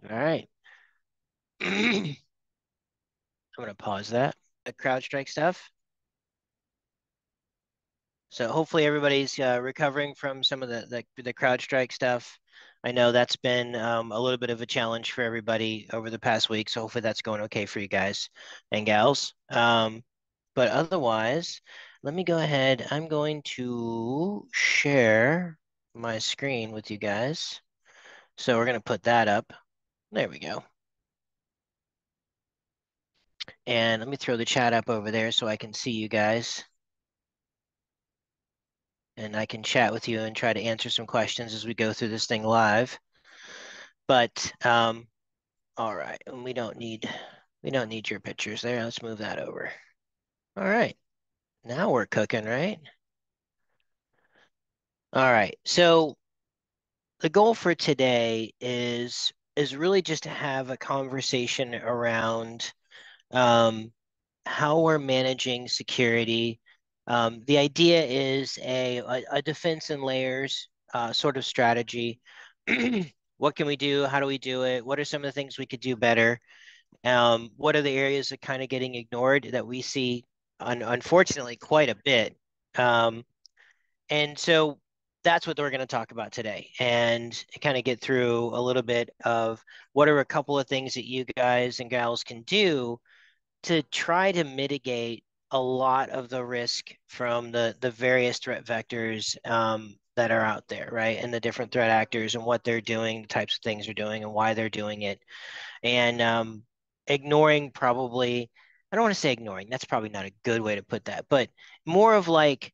All right. I'm gonna pause that. The CrowdStrike stuff. So hopefully everybody's recovering from some of the CrowdStrike stuff. I know that's been a little bit of a challenge for everybody over the past week. So hopefully that's going okay for you guys and gals. But otherwise, let me go ahead. I'm going to share my screen with you guys. So we're gonna put that up. There we go. And let me throw the chat up over there so I can see you guys. And I can chat with you and try to answer some questions as we go through this thing live. But all right, and we don't need your pictures there. Let's move that over. All right, now we're cooking, right? All right, so the goal for today is really just to have a conversation around um, how we're managing security. The idea is a defense in layers sort of strategy. What can we do? How do we do it? What are some of the things we could do better? What are the areas that kind of getting ignored that we see, unfortunately, quite a bit? Um, and so that's what we're going to talk about today and kind of get through a little bit of what are a couple of things that you guys and gals can do to try to mitigate a lot of the risk from the various threat vectors that are out there, right? And the different threat actors and what they're doing, the types of things they're doing, and why they're doing it. And ignoring probably, I don't want to say ignoring, that's probably not a good way to put that, but more of like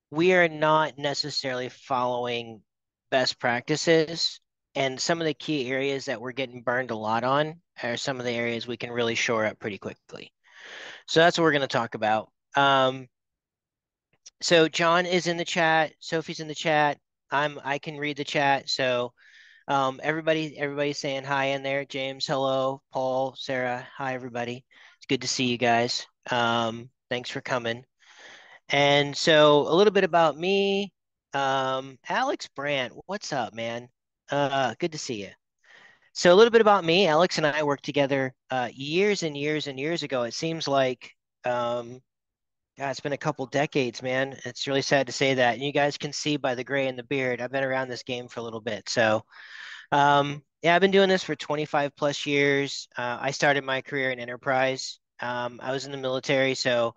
we are not necessarily following best practices. And some of the key areas that we're getting burned a lot on are some of the areas we can really shore up pretty quickly. So that's what we're going to talk about. So John is in the chat. Sophie's in the chat. I can read the chat. So everybody's saying hi in there. James, hello. Paul, Sarah, hi everybody. It's good to see you guys. Thanks for coming. And so a little bit about me. Alex Brandt, what's up, man? Good to see you. So a little bit about me. Alex and I worked together years and years and years ago. It seems like um, God, it's been a couple decades, man. It's really sad to say that. And you guys can see by the gray in the beard, I've been around this game for a little bit. So, yeah, I've been doing this for 25 plus years. I started my career in enterprise. I was in the military, so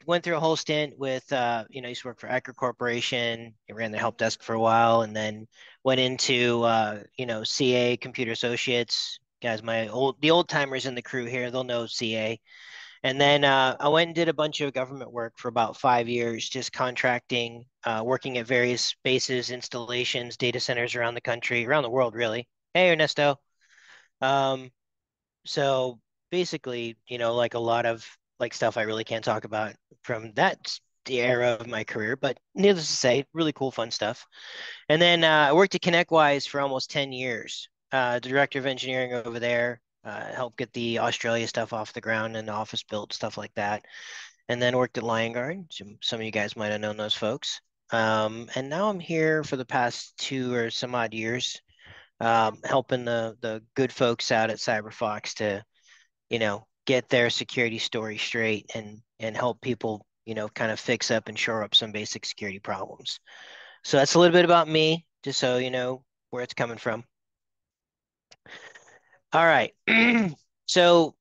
went through a whole stint with, I used to work for Ecker Corporation. I ran the help desk for a while, and then went into, CA Computer Associates. Guys, the old timers in the crew here, they'll know CA. And then I went and did a bunch of government work for about 5 years, just contracting, working at various bases, installations, data centers around the country, around the world, really. Hey, Ernesto. Um, so basically, like a lot of like stuff I really can't talk about from the era of my career, but needless to say, really cool, fun stuff. And then I worked at ConnectWise for almost 10 years, the director of engineering over there, helped get the Australia stuff off the ground and the office built, stuff like that. And then worked at LionGuard. Some of you guys might have known those folks. And now I'm here for the past 2 or some odd years, helping the good folks out at CyberFox to, get their security story straight and help people, kind of fix up and shore up some basic security problems. So that's a little bit about me, just so you know where it's coming from. All right. So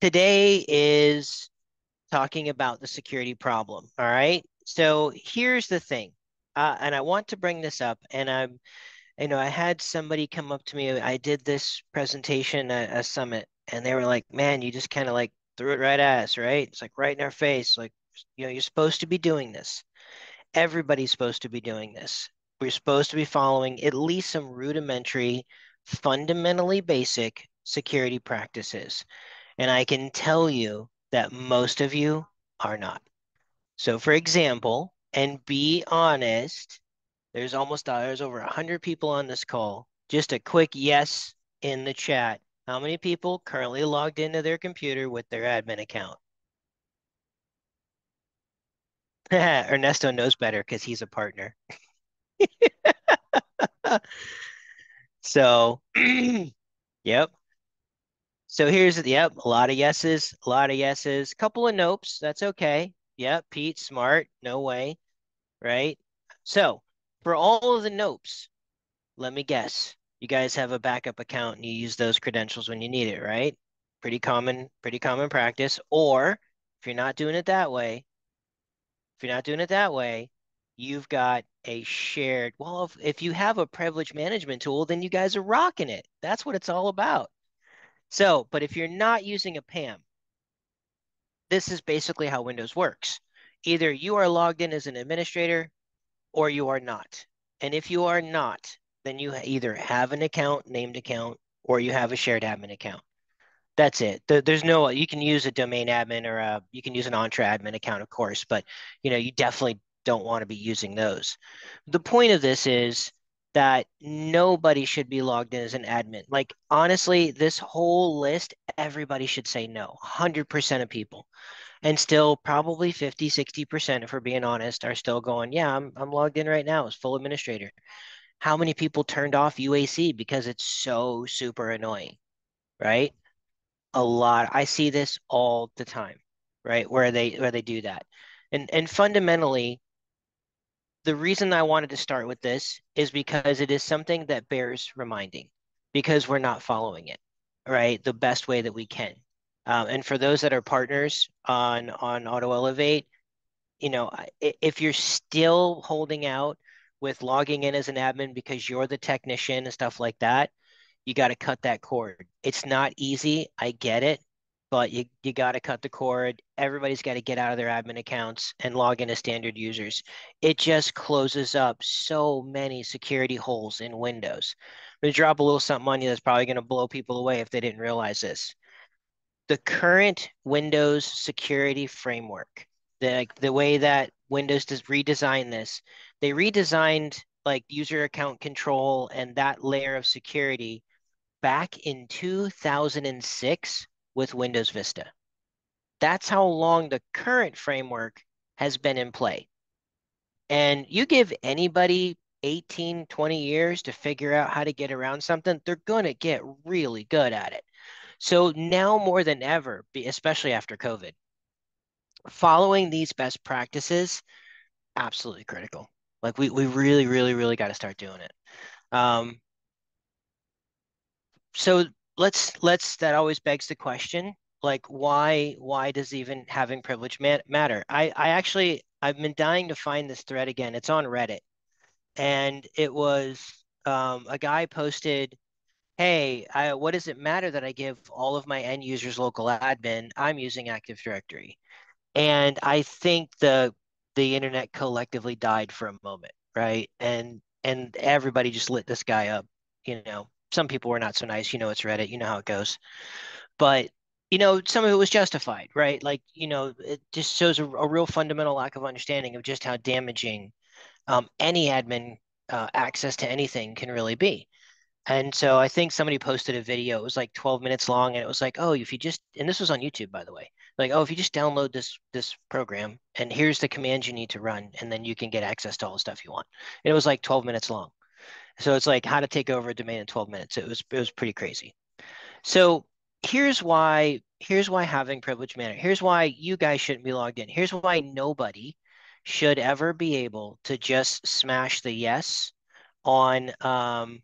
today is talking about the security problem. All right. So here's the thing. And I want to bring this up, and I had somebody come up to me. I did this presentation at a summit, and they were like, "Man, you just kind of like threw it right at us, right? It's like right in our face. Like, you're supposed to be doing this. Everybody's supposed to be doing this. We're supposed to be following at least some rudimentary, fundamentally basic security practices. And I can tell you that most of you are not. So, for example, and be honest, there's over 100 people on this call. Just a quick yes in the chat. How many people currently logged into their computer with their admin account? Ernesto knows better because he's a partner. So Yep. So here's yep, a lot of yeses, a lot of yeses, couple of nopes. That's okay. Yep, Pete, smart, no way, right? So for all of the nopes, let me guess. You guys have a backup account and you use those credentials when you need it, right? Pretty common practice. Or if you're not doing it that way, if you're not doing it that way, you've got a shared, well, if you have a privilege management tool, then you guys are rocking it. That's what it's all about. So, but if you're not using a PAM, this is basically how Windows works. Either you are logged in as an administrator or you are not. And if you are not, then you either have an account, named account, or you have a shared admin account. That's it. There's no, you can use a domain admin or you can use an Entra admin account, of course, but you definitely don't want to be using those. The point of this is that nobody should be logged in as an admin. Like honestly, this whole list, everybody should say no. 100% of people. And still probably 50, 60%, if we're being honest, are still going, yeah, I'm logged in right now as full administrator. How many people turned off UAC because it's so super annoying, right? A lot. I see this all the time, right? Where they do that. And fundamentally, the reason I wanted to start with this is because it is something that bears reminding because we're not following it, right? The best way that we can. And for those that are partners on Auto Elevate, if you're still holding out with logging in as an admin because you're the technician and stuff like that, you got to cut that cord. It's not easy. I get it, but you got to cut the cord. Everybody's got to get out of their admin accounts and log in as standard users. It just closes up so many security holes in Windows. I'm going to drop a little something on you that's probably going to blow people away if they didn't realize this. The current Windows security framework, the way that Windows does redesign this, they redesigned like user account control and that layer of security back in 2006 with Windows Vista. That's how long the current framework has been in play. And you give anybody 18, 20 years to figure out how to get around something, they're going to get really good at it. So now more than ever, especially after COVID, following these best practices, absolutely critical. Like we really, really, really got to start doing it. Um, so let's that always begs the question, like why does even having privilege matter? I actually I've been dying to find this thread again. It's on Reddit, and it was a guy posted, "Hey, what does it matter that I give all of my end users local admin? I'm using Active Directory." And I think the internet collectively died for a moment, right? And everybody just lit this guy up. Some people were not so nice. It's Reddit. You know how it goes. But some of it was justified, right? Like, it just shows a real fundamental lack of understanding of just how damaging any admin access to anything can really be. And so I think somebody posted a video. It was like 12 minutes long, and it was like, oh, if you just, and this was on YouTube, by the way, like, oh, if you just download this program, and here's the commands you need to run, and then you can get access to all the stuff you want. And it was like 12 minutes long. So it's like how to take over a domain in 12 minutes. It was pretty crazy. So here's why having privilege manager. Here's why you guys shouldn't be logged in. Here's why nobody should ever be able to just smash the yes on um,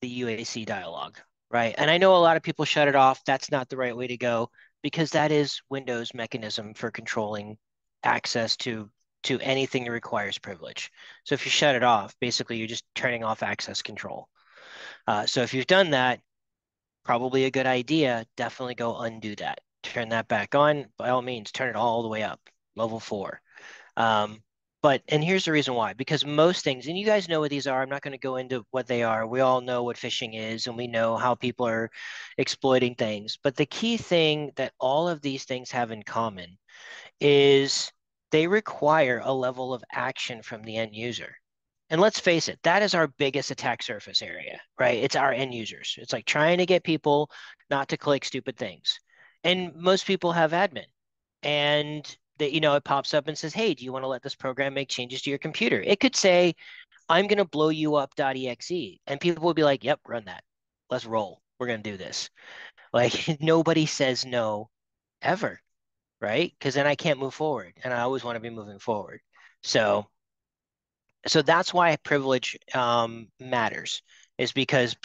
the UAC dialog, right? And I know a lot of people shut it off. That's not the right way to go because that is Windows mechanism for controlling access to anything that requires privilege. So if you shut it off, basically you're just turning off access control. So if you've done that, probably a good idea. Definitely go undo that. Turn that back on. By all means, turn it all the way up, level 4. Um, and here's the reason why, because most things, and you guys know what these are, I'm not going to go into what they are. We all know what phishing is, and we know how people are exploiting things. But the key thing that all of these things have in common is they require a level of action from the end user. And let's face it, that is our biggest attack surface area, right? It's our end users. It's like trying to get people not to click stupid things. And most people have admin. And it pops up and says, hey, do you want to let this program make changes to your computer? It could say, I'm going to blow you up.exe. And people will be like, yep, run that. Let's roll. We're going to do this. Like nobody says no ever, right? Because then I can't move forward, and I always want to be moving forward. So, so that's why privilege matters, is because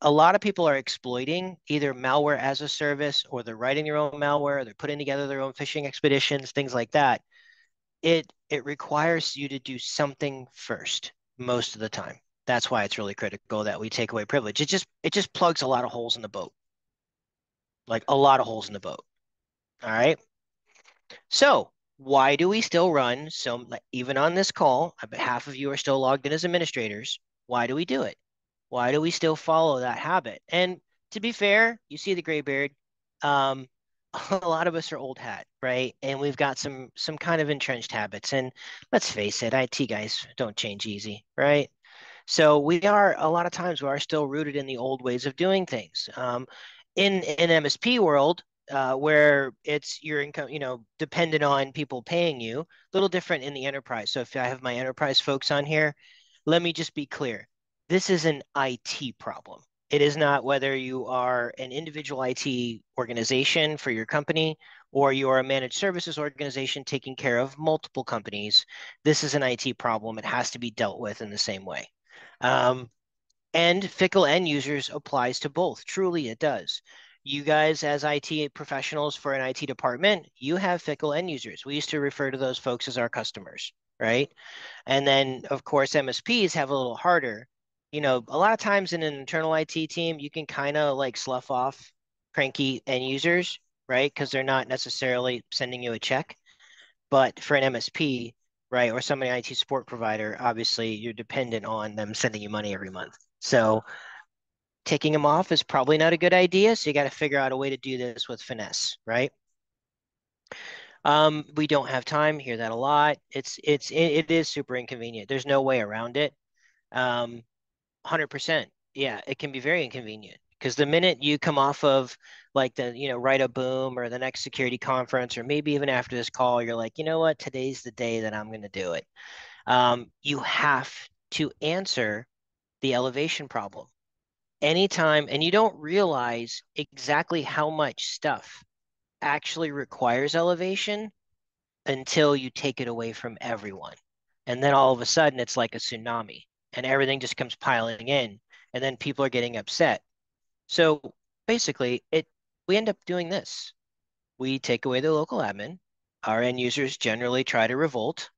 a lot of people are exploiting either malware as a service, or they're writing their own malware, they're putting together their own phishing expeditions, things like that. It requires you to do something first most of the time. That's why it's really critical that we take away privilege. It just plugs a lot of holes in the boat, like a lot of holes in the boat. All right. So why do we still run some, like, even on this call, I bet half of you are still logged in as administrators. Why do we do it? Why do we still follow that habit? And to be fair, you see the gray beard. Um, a lot of us are old hat, right? And we've got some kind of entrenched habits. And let's face it, IT guys don't change easy, right? So we are a lot of times we are still rooted in the old ways of doing things. In MSP world, where it's your income, dependent on people paying you, a little different in the enterprise. So if I have my enterprise folks on here, let me just be clear. This is an IT problem. It is not whether you are an individual IT organization for your company or you are a managed services organization taking care of multiple companies. This is an IT problem. It has to be dealt with in the same way. Um, and fickle end users applies to both. Truly, it does. You guys, as IT professionals for an IT department, you have fickle end users. We used to refer to those folks as our customers, right? And then, of course, MSPs have a little harder. A lot of times in an internal IT team, you can kind of like slough off cranky end users, right? Because they're not necessarily sending you a check. But for an MSP, right, or somebody IT support provider, obviously you're dependent on them sending you money every month. So taking them off is probably not a good idea. So you got to figure out a way to do this with finesse, right? We don't have time. Hear that a lot. It is super inconvenient. There's no way around it. 100%. Yeah, it can be very inconvenient because the minute you come off of like Write a Boom or the next security conference, or maybe even after this call, you're like, you know what, today's the day that I'm going to do it. You have to answer the elevation problem anytime, and you don't realize exactly how much stuff actually requires elevation until you take it away from everyone. And then all of a sudden, it's like a tsunami and everything just comes piling in. And then people are getting upset. So basically, we end up doing this. We take away the local admin. Our end users generally try to revolt.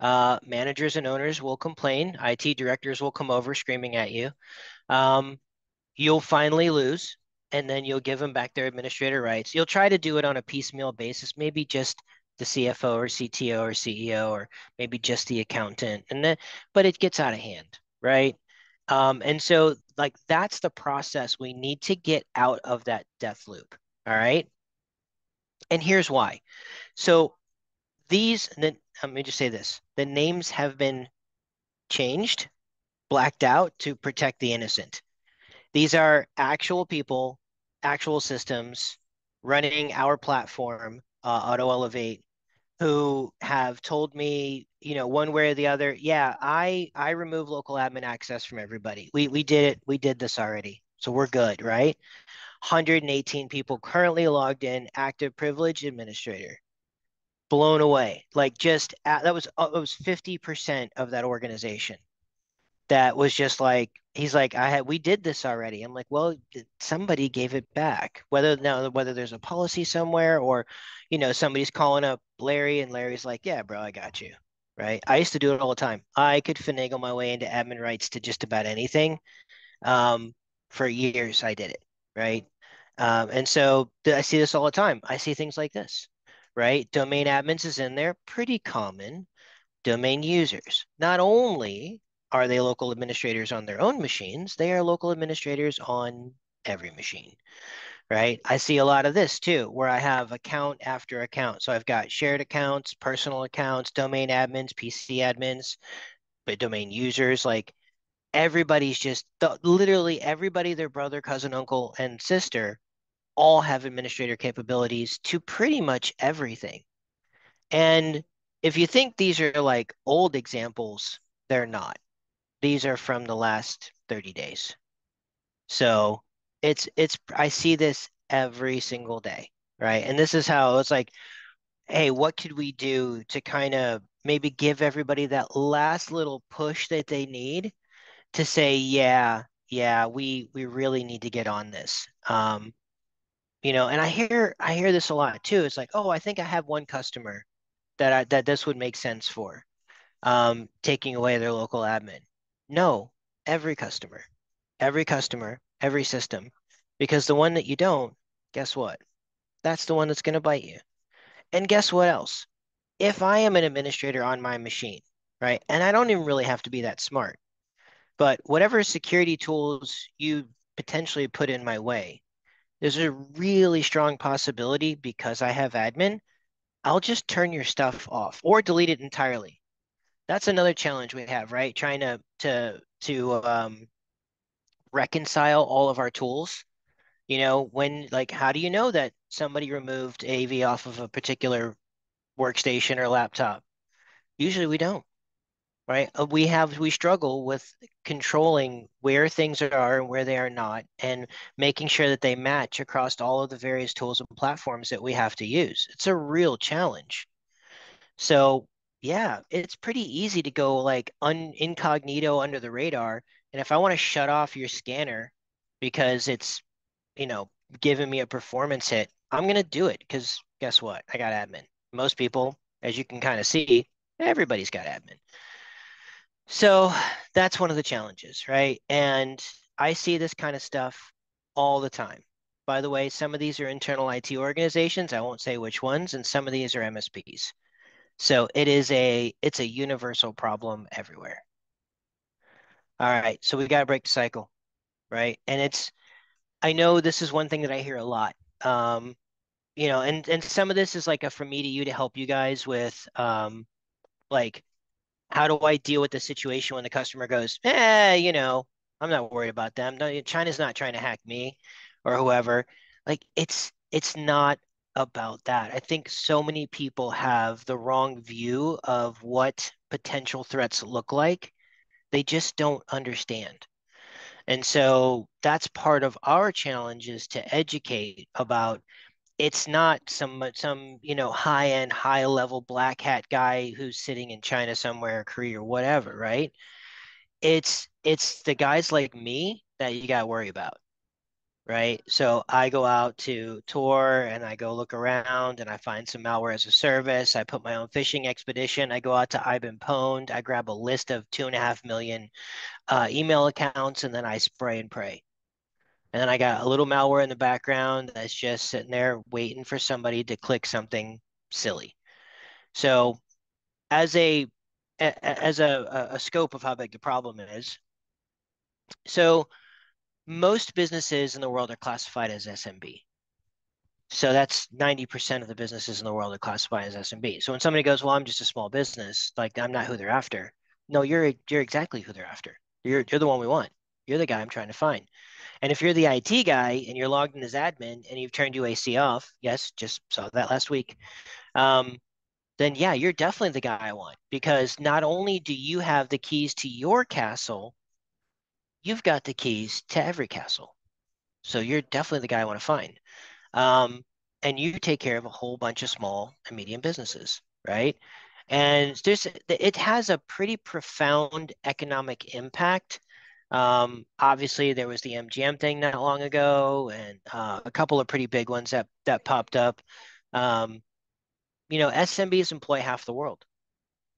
Managers and owners will complain. IT directors will come over screaming at you. Um, you'll finally lose, and then you'll give them back their administrator rights. You'll try to do it on a piecemeal basis, maybe just the CFO or CTO or CEO, or maybe just the accountant, but it gets out of hand, right? And so like that's the process. We need to get out of that death loop. All right. And here's why. So let me just say this: the names have been changed, blacked out to protect the innocent. These are actual people, actual systems running our platform, Auto Elevate, who have told me, one way or the other, yeah, I remove local admin access from everybody. We did it. We did this already. So we're good, right? 118 people currently logged in, active privilege administrator. Blown away. Like that was 50% of that organization that was just like, he's like, we did this already. I'm like, well, somebody gave it back, whether there's a policy somewhere, or somebody's calling up Larry and Larry's like, yeah, bro, I got you, right? I used to do it all the time. I could finagle my way into admin rights to just about anything. um, for years I did it, right? And so I see this all the time. I see things like this, right? Domain admins is in there, pretty common. Domain users. Not only are they local administrators on their own machines, they are local administrators on every machine, right? I see a lot of this too, where I have account after account. So I've got shared accounts, personal accounts, domain admins, PC admins, but domain users, like everybody's literally everybody, their brother, cousin, uncle, and sister all have administrator capabilities to pretty much everything. And if you think these are like old examples, they're not. These are from the last 30 days. So it's I see this every single day, right? And this is how it's like, hey, what could we do to kind of maybe give everybody that last little push that they need to say, yeah, yeah, we really need to get on this. And I hear this a lot too. It's like, oh, I think I have one customer that this would make sense for, taking away their local admin. No, every customer, every system, because the one that you don't, guess what? That's the one that's going to bite you. And guess what else? If I am an administrator on my machine, right, and I don't even really have to be that smart, but whatever security tools you potentially put in my way, there's a really strong possibility because I have admin, I'll just turn your stuff off or delete it entirely. That's another challenge we have, right? Trying to reconcile all of our tools. When like how do you know that somebody removed AV off of a particular workstation or laptop? Usually we don't, right? We struggle with controlling where things are and where they are not, and making sure that they match across all of the various tools and platforms that we have to use. It's a real challenge. So yeah, it's pretty easy to go like incognito under the radar. And if I want to shut off your scanner because it's, you know, giving me a performance hit, I'm gonna do it because guess what? I got admin. Most people, as you can kind of see, everybody's got admin. So that's one of the challenges, right? And I see this kind of stuff all the time. By the way, some of these are internal IT organizations. I won't say which ones, and some of these are MSPs. So it's a universal problem everywhere. All right, so we got to break the cycle, right? And I know this is one thing that I hear a lot. Um, and some of this is like a from me to you to help you guys with like how do I deal with the situation when the customer goes, I'm not worried about them. No, China's not trying to hack me or whoever. Like it's not about that. I think so many people have the wrong view of what potential threats look like. They just don't understand. And so that's part of our challenge is to educate about it's not some high end, high level black hat guy who's sitting in China somewhere, Korea or whatever, right? It's the guys like me that you got to worry about, right? So I go out to tour and I go look around and I find some malware as a service. I put my own phishing expedition. I go out to Ibn Pwned. I grab a list of 2.5 million email accounts and then I spray and pray. And then I got a little malware in the background that's just sitting there waiting for somebody to click something silly. So as a scope of how big the problem is, so most businesses in the world are classified as SMB. So that's 90% of the businesses in the world are classified as SMB. So when somebody goes, "Well, I'm just a small business," like I'm not who they're after. No, you're exactly who they're after. You're the one we want. You're the guy I'm trying to find. And if you're the IT guy and you're logged in as admin and you've turned UAC off, yes, just saw that last week, um, then yeah, you're definitely the guy I want because not only do you have the keys to your castle, you've got the keys to every castle. So you're definitely the guy I want to find. Um, and you take care of a whole bunch of small and medium businesses, right? And it has a pretty profound economic impact. Obviously, there was the MGM thing not long ago, and a couple of pretty big ones that popped up. Um, SMBs employ half the world,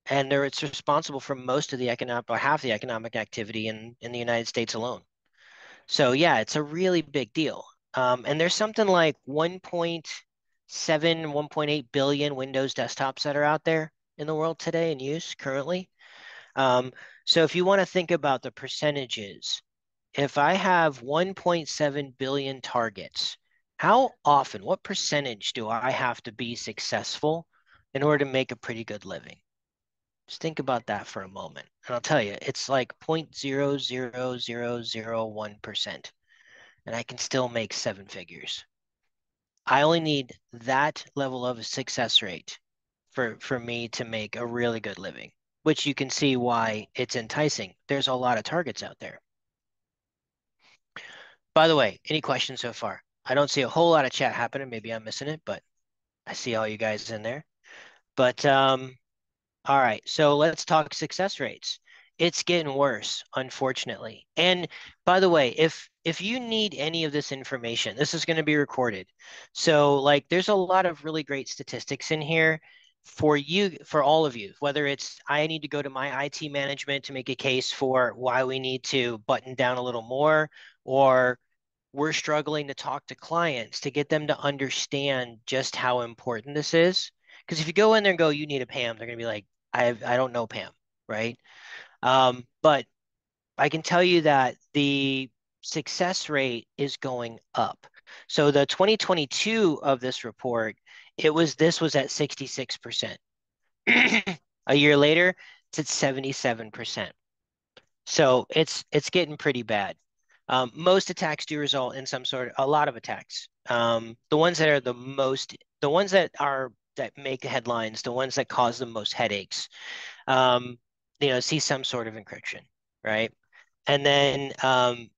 and it's responsible for most of the economic or half the economic activity in the United States alone. So yeah, it's a really big deal. And there's something like 1.7, 1.8 billion Windows desktops that are out there in the world today in use currently. Um, so if you want to think about the percentages, if I have 1.7 billion targets, how often, what percentage do I have to be successful in order to make a pretty good living? Just think about that for a moment. And I'll tell you, it's like 0.00001%, and I can still make seven figures. I only need that level of a success rate for me to make a really good living. which you can see why it's enticing. There's a lot of targets out there. By the way, any questions so far? I don't see a whole lot of chat happening. Maybe I'm missing it, but I see all you guys in there. But all right, so let's talk success rates. It's getting worse, unfortunately. And by the way, if you need any of this information, this is going to be recorded. So like there's a lot of really great statistics in here for you, for all of you, whether it's I need to go to my IT management to make a case for why we need to button down a little more, or we're struggling to talk to clients to get them to understand just how important this is. Because if you go in there and go, you need a PAM, they're going to be like, I don't know PAM, right? But I can tell you that the success rate is going up. So the 2022 of this report, this was at 66%. A year later, it's at 77%. So it's getting pretty bad. Most attacks do result in a lot of attacks. The ones that are the ones that make headlines, the ones that cause the most headaches, um, see some sort of encryption, right? And then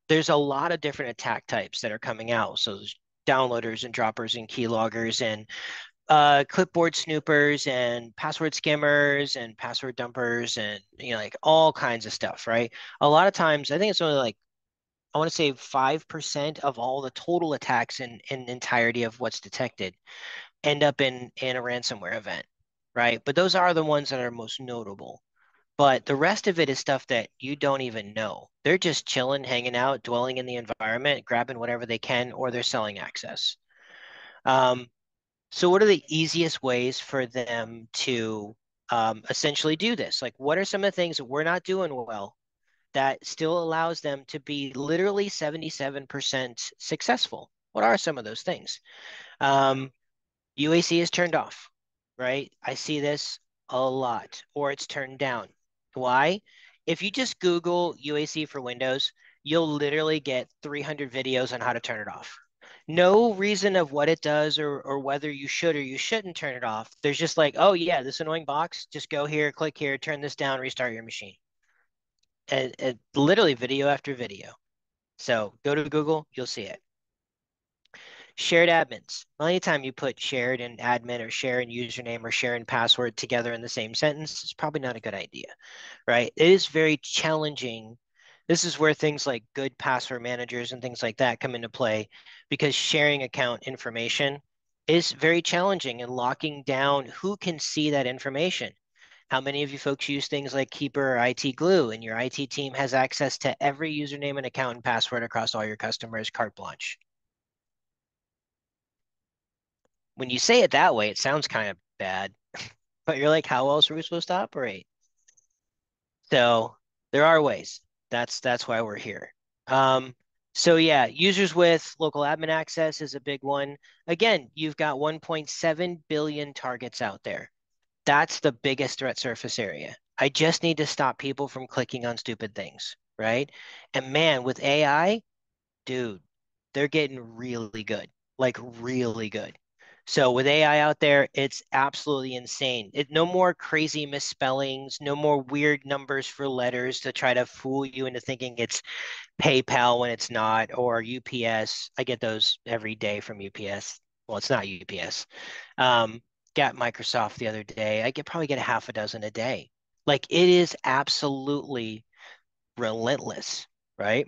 there's a lot of different attack types that are coming out. So there's downloaders and droppers and keyloggers and clipboard snoopers and password skimmers and password dumpers and like all kinds of stuff, right? A lot of times, I think it's only like I want to say 5% of all the total attacks in entirety of what's detected end up in a ransomware event, right? But those are the ones that are most notable. But the rest of it is stuff that you don't even know. They're just chilling, hanging out, dwelling in the environment, grabbing whatever they can, or they're selling access. Um, so what are the easiest ways for them to essentially do this? Like, what are some of the things that we're not doing well that still allows them to be literally 77% successful? What are some of those things? Um, UAC is turned off, right? I see this a lot, or it's turned down. Why? If you just Google UAC for Windows, you'll literally get 300 videos on how to turn it off. No reason of what it does or whether you should or you shouldn't turn it off. There's just like, oh yeah, this annoying box, just go here, click here, turn this down, restart your machine. And literally video after video. So go to Google, you'll see it. Shared admins. Well, anytime you put shared and admin or share and username or share and password together in the same sentence, it's probably not a good idea, right? It is very challenging. This is where things like good password managers and things like that come into play because sharing account information is very challenging and locking down who can see that information. How many of you folks use things like Keeper or IT Glue and your IT team has access to every username and account and password across all your customers carte blanche? When you say it that way, it sounds kind of bad, but you're like, how else are we supposed to operate? So there are ways. That's why we're here. Um, so yeah, users with local admin access is a big one. Again, you've got 1.7 billion targets out there. That's the biggest threat surface area. I just need to stop people from clicking on stupid things, right? And man, with AI, dude, they're getting really good, like really good. So with AI out there, it's absolutely insane. No more crazy misspellings, no more weird numbers for letters to try to fool you into thinking it's PayPal when it's not, or UPS. I get those every day from UPS. Well, it's not UPS. Got Microsoft the other day. Probably get a half a dozen a day. Like it is absolutely relentless, right?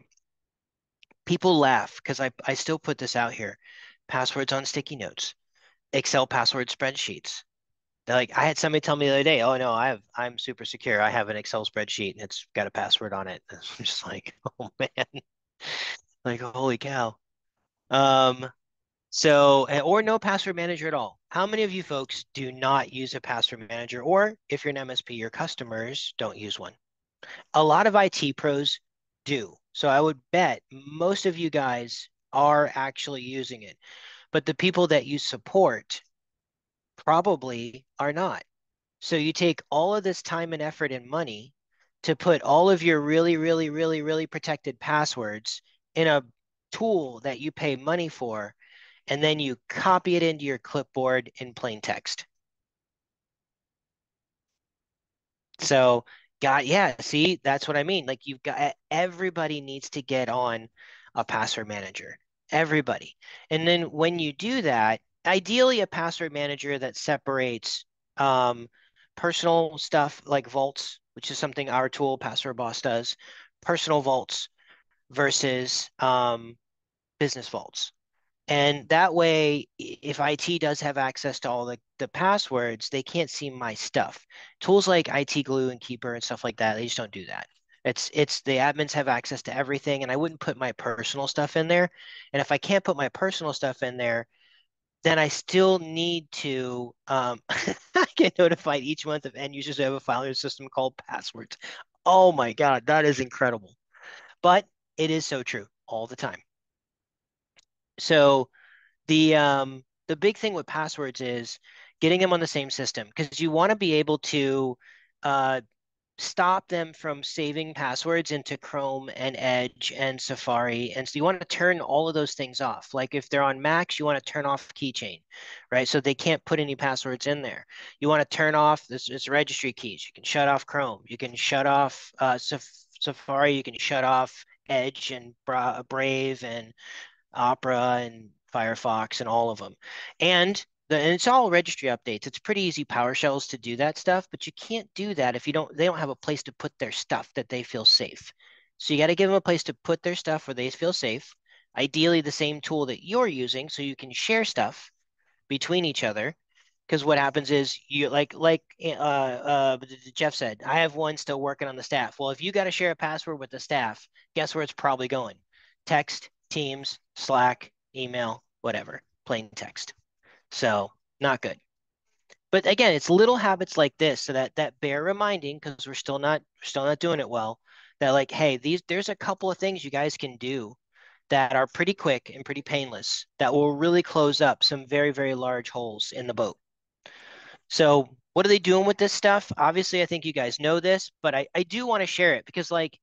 People laugh because I still put this out here. Passwords on sticky notes, Excel password spreadsheets. They're like, I had somebody tell me the other day, oh no, I'm super secure. I have an Excel spreadsheet and it's got a password on it. I'm just like, oh man, like holy cow. Um, or no password manager at all. How many of you folks do not use a password manager? Or if you're an MSP, your customers don't use one? A lot of IT pros do. So I would bet most of you guys are actually using it. But the people that you support probably are not. So you take all of this time and effort and money to put all of your really, really, really, really protected passwords in a tool that you pay money for, and then you copy it into your clipboard in plain text. So, yeah, see, that's what I mean. Like you've got everybody needs to get on a password manager. Everybody. And then when you do that, ideally a password manager that separates um, personal stuff like vaults, which is something our tool, Password Boss, does, personal vaults versus business vaults. And that way, if IT does have access to all the passwords, they can't see my stuff. Tools like IT Glue and Keeper and stuff like that, they just don't do that. It's the admins have access to everything, and I wouldn't put my personal stuff in there. And if I can't put my personal stuff in there, then I still need to I get notified each month of end users who have a file in their system called passwords. Oh my God, that is incredible. But it is so true all the time. So the big thing with passwords is getting them on the same system because you want to be able to uh, stop them from saving passwords into Chrome and Edge and Safari. And so you want to turn all of those things off. Like if they're on Macs, you want to turn off Keychain, right? So they can't put any passwords in there. You want to turn off this registry keys. You can shut off Chrome. You can shut off Safari. You can shut off Edge and Brave and Opera and Firefox and all of them. And it's all registry updates. It's pretty easy PowerShells to do that stuff, but you can't do that if they don't have a place to put their stuff that they feel safe. So you got to give them a place to put their stuff where they feel safe. Ideally, the same tool that you're using so you can share stuff between each other. Because what happens is you Jeff said, I have one still working on the staff. Well, if you got to share a password with the staff, guess where it's probably going? Text, Teams, Slack, email, whatever, plain text. So not good. But again, it's little habits like this so that bear reminding because we're still not doing it well. That like, hey, there's a couple of things you guys can do that are pretty quick and pretty painless that will really close up some very, very large holes in the boat. So what are they doing with this stuff? Obviously, I think you guys know this, but I do want to share it because like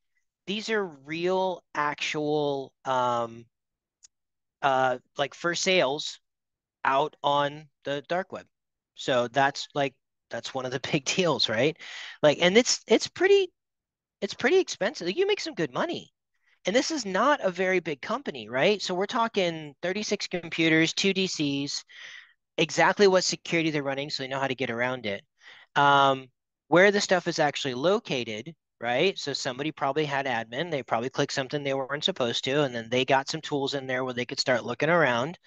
these are real, actual like for sales out on the dark web. So that's one of the big deals, right? Like, and it's pretty expensive. Like, you make some good money. And this is not a very big company, right? So we're talking 36 computers, two DCs, exactly what security they're running so they know how to get around it. Um, where the stuff is actually located, right? So somebody probably had admin, they probably clicked something they weren't supposed to, and then they got some tools in there where they could start looking around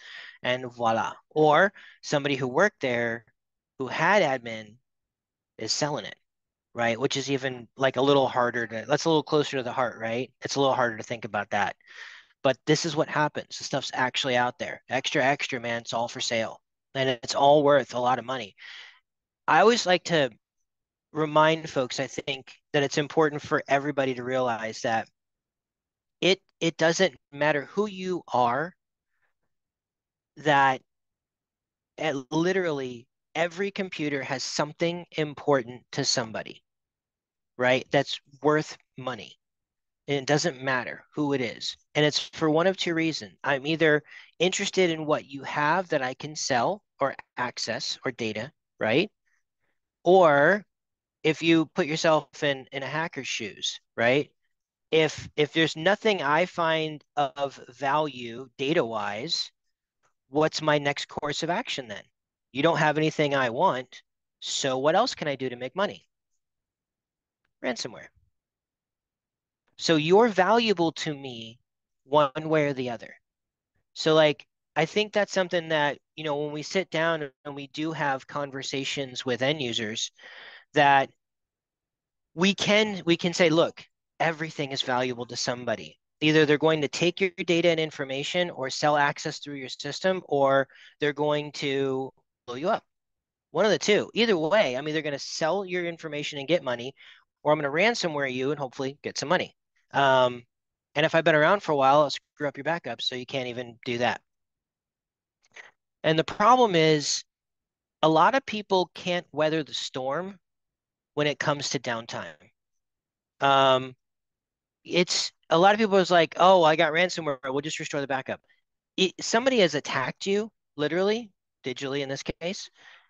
and voila. Or somebody who worked there who had admin is selling it, right? Which is even like a little harder that's a little closer to the heart, right? It's a little harder to think about that. But this is what happens. The stuff's actually out there. Extra, extra, man. It's all for sale. And it's all worth a lot of money. I always like to remind folks, I think, that it's important for everybody to realize that it doesn't matter who you are, that literally every computer has something important to somebody, right? That's worth money. And it doesn't matter who it is. And it's for one of two reasons. I'm either interested in what you have that I can sell or access or data, right? Or if you put yourself in a hacker's shoes, right? If there's nothing I find of value data wise, what's my next course of action then? You don't have anything I want, so what else can I do to make money? Ransomware. So you're valuable to me one way or the other. So like I think that's something that, when we sit down and we do have conversations with end users, that we can say, look, everything is valuable to somebody. Either they're going to take your data and information or sell access through your system, or they're going to blow you up. One of the two. Either way, I'm either going to sell your information and get money, or I'm going to ransomware you and hopefully get some money. Um, and if I've been around for a while, I'll screw up your backup so you can't even do that. And the problem is a lot of people can't weather the storm when it comes to downtime. Um, it's a lot of people is like, oh, I got ransomware. We'll just restore the backup. Somebody has attacked you, literally, digitally in this case,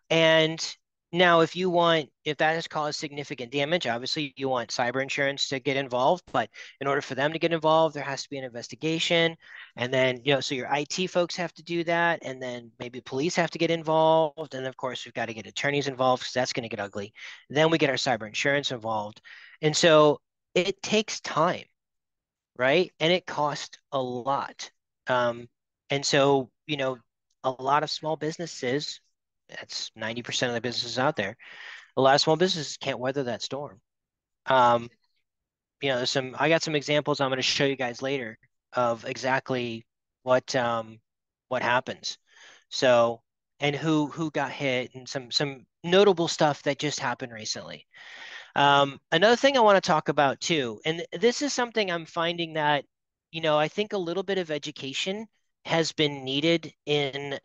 and Now, if that has caused significant damage, obviously you want cyber insurance to get involved, but in order for them to get involved, there has to be an investigation. And then, so your IT folks have to do that. And then maybe police have to get involved. And of course, we've got to get attorneys involved because that's going to get ugly. Then we get our cyber insurance involved. And so it takes time, right? And it costs a lot. And so, a lot of small businesses, that's 90% of the businesses out there, a lot of small businesses can't weather that storm. Um, I got some examples I'm going to show you guys later of exactly what what happens. So, and who got hit and some notable stuff that just happened recently. Another thing I want to talk about too, and this is something I'm finding that, I think a little bit of education has been needed in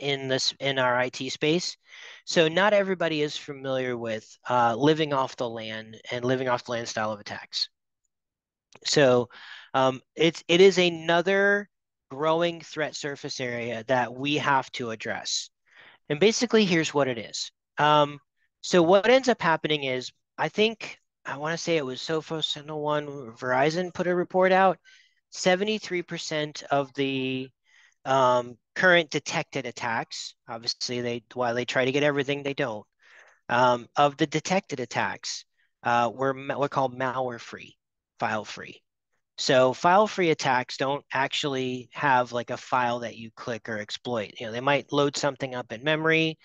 our IT space. So not everybody is familiar with living off the land and living off the land style of attacks. So it is another growing threat surface area that we have to address. And basically, here's what it is. So what ends up happening is, I want to say it was Sophos, SentinelOne, Verizon put a report out. 73% of the current detected attacks, obviously while they try to get everything, they don't. Of the detected attacks, were called malware free, file free. So file-free attacks don't actually have like a file that you click or exploit. They might load something up in memory,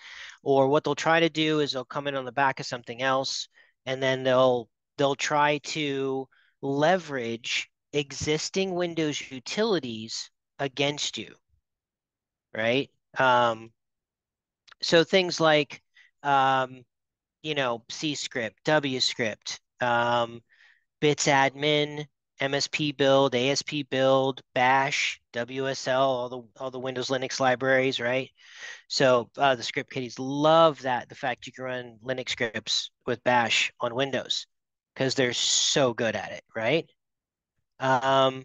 or what they'll try to do is they'll come in on the back of something else, and then they'll try to leverage existing Windows utilities against you, right? So things like C script, W script, bits admin, MSP build, ASP build, Bash, WSL, all the Windows Linux libraries, right? So the script kiddies love that, the fact you can run Linux scripts with Bash on Windows because they're so good at it, right? Um,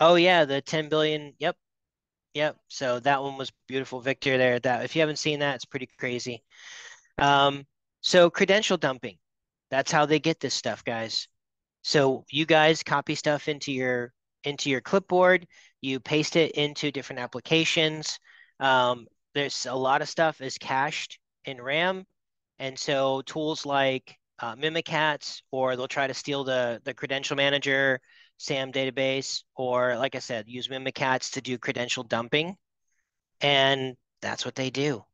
oh yeah, the 10 billion. Yep, yep. So that one was beautiful, Victor. There, that if you haven't seen that, it's pretty crazy. Um, so credential dumping, that's how they get this stuff, guys. So you guys copy stuff into your clipboard, you paste it into different applications. There's a lot of stuff is cached in RAM, and so tools like Mimikatz, or they'll try to steal the credential manager, SAM database, or like I said, use Mimikatz to do credential dumping, and that's what they do,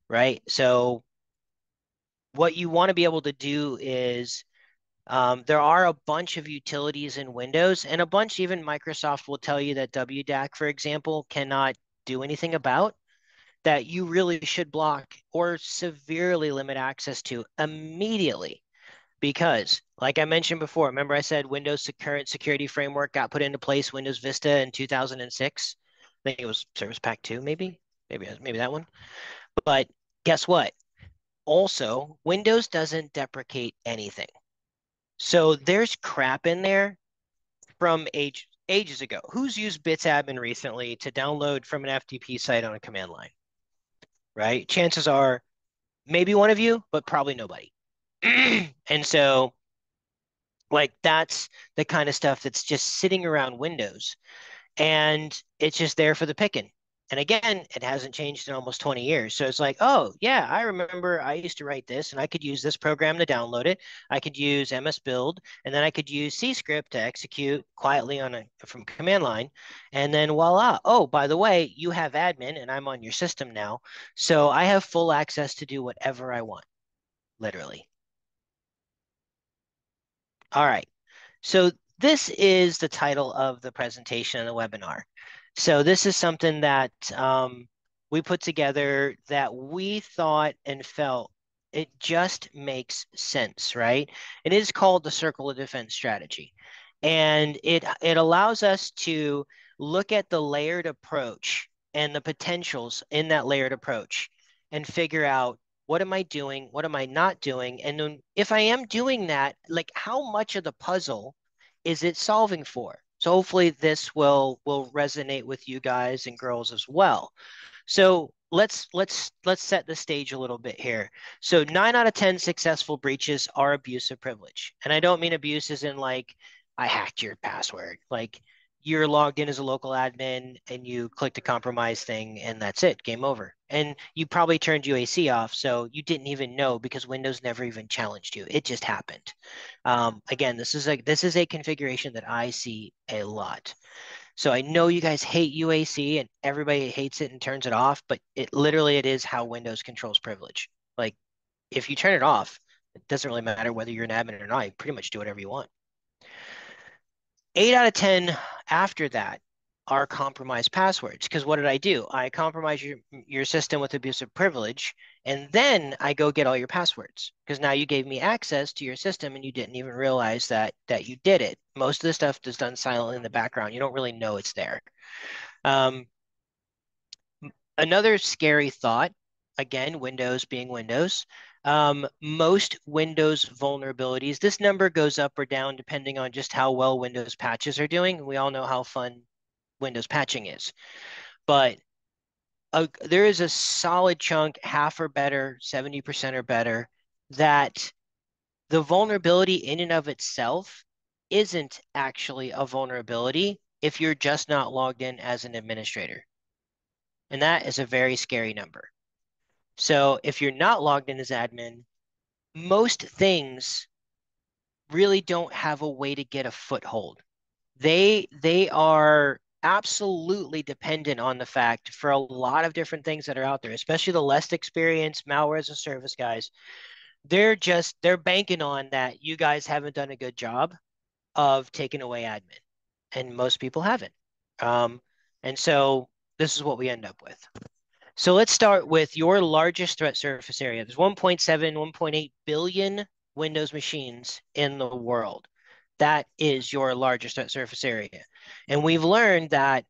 right? So what you want to be able to do is there are a bunch of utilities in Windows, and a bunch even Microsoft will tell you that WDAC, for example, cannot do anything about, that you really should block or severely limit access to immediately. Because, like I mentioned before, remember I said Windows current security framework got put into place, Windows Vista in 2006. I think it was Service Pack 2, maybe that one. But guess what? Also, Windows doesn't deprecate anything. So there's crap in there from ages ago. Who's used BitsAdmin recently to download from an FTP site on a command line? Right? Chances are maybe one of you, but probably nobody. And so, like, that's the kind of stuff that's just sitting around Windows, and it's just there for the picking. And again, it hasn't changed in almost 20 years. So it's like, oh, yeah, I remember I used to write this and I could use this program to download it. I could use MS Build, and then I could use C script to execute quietly from command line. And then voila. Oh, by the way, you have admin and I'm on your system now. So I have full access to do whatever I want, literally. All right. So this is the title of the presentation and the webinar. So this is something that we put together that we thought and felt it just makes sense, right? It is called the Circle of Defense strategy. And it allows us to look at the layered approach and the potentials in that layered approach and figure out, what am I doing? What am I not doing? And then if I am doing that, like, how much of the puzzle is it solving for? So hopefully this will resonate with you guys and girls as well. So let's set the stage a little bit here. So 9 out of 10 successful breaches are abuse of privilege. And I don't mean abuse as in like I hacked your password. Like you're logged in as a local admin and you click the compromise thing and that's it, game over. And you probably turned UAC off, so you didn't even know because Windows never even challenged you. It just happened. Again, this is a configuration that I see a lot. So I know you guys hate UAC and everybody hates it and turns it off, but it is how Windows controls privilege. Like if you turn it off, it doesn't really matter whether you're an admin or not. You pretty much do whatever you want. 8 out of 10 after that are compromised passwords. Because what did I do? I compromise your system with abusive privilege, and then I go get all your passwords. Because now you gave me access to your system and you didn't even realize that you did it. Most of the stuff is done silently in the background. You don't really know it's there. Um, Another scary thought, again, Windows being Windows, most Windows vulnerabilities, this number goes up or down depending on just how well Windows patches are doing. We all know how fun Windows patching is, but there is a solid chunk, half or better, 70% or better, that the vulnerability in and of itself isn't actually a vulnerability if you're just not logged in as an administrator. And that is a very scary number. So if you're not logged in as admin, most things really don't have a way to get a foothold. They are absolutely dependent on the fact for a lot of different things that are out there, especially the less experienced malware as a service guys. They're banking on that you guys haven't done a good job of taking away admin, and most people haven't. Um, and so this is what we end up with. So let's start with your largest threat surface area. There's 1.7, 1.8 billion Windows machines in the world. That is your largest threat surface area. And we've learned that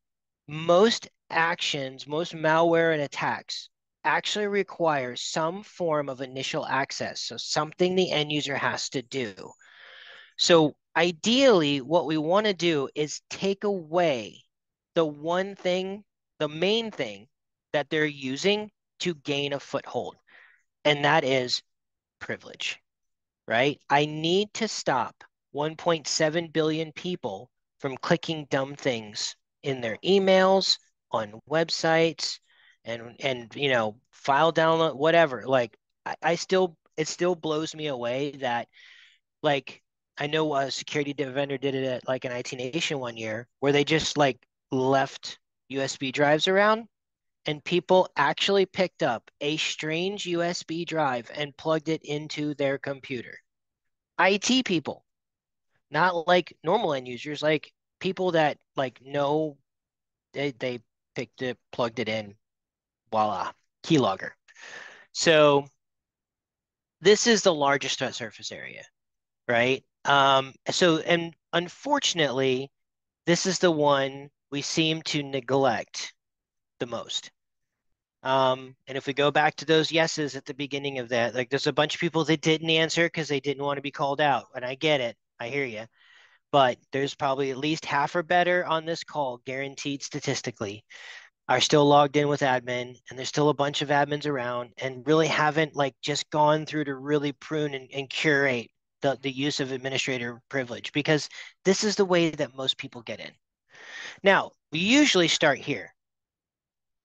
most actions, most malware and attacks actually require some form of initial access. So something the end user has to do. So ideally, what we want to do is take away the one thing, the main thing that they're using to gain a foothold, and that is privilege, right? I need to stop 1.7 billion people from clicking dumb things in their emails, on websites, and file download, whatever. Like I still, it still blows me away that like I know a security vendor did it at like an IT Nation one year where they just like left USB drives around and people actually picked up a strange USB drive and plugged it into their computer. IT people, not like normal end users, like people that like know they picked it, plugged it in, voila, keylogger. So this is the largest threat surface area, right? And unfortunately, this is the one we seem to neglect the most. And if we go back to those yeses at the beginning of that, like there's a bunch of people that didn't answer because they didn't want to be called out. And I get it. I hear you. But there's probably at least half or better on this call, guaranteed statistically, are still logged in with admin. And there's still a bunch of admins around and really haven't like just gone through to really prune and curate the use of administrator privilege because this is the way that most people get in. Now, we usually start here.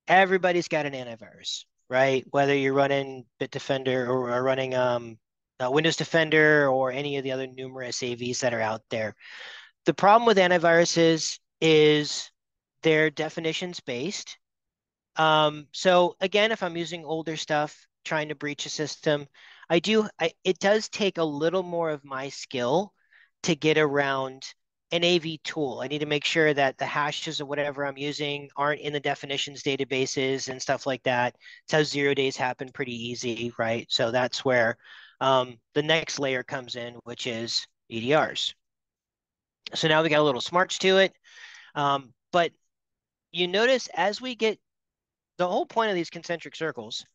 Everybody's got an antivirus, right? Whether you're running Bitdefender or running Windows Defender or any of the other numerous AVs that are out there. The problem with antiviruses is they're definitions based. So again, if I'm using older stuff, trying to breach a system, it does take a little more of my skill to get around an AV tool. I need to make sure that the hashes or whatever I'm using aren't in the definitions databases and stuff like that. It's how 0 days happen pretty easy, right? So that's where the next layer comes in, which is EDRs. So now we got a little smarts to it. But you notice as we get the whole point of these concentric circles,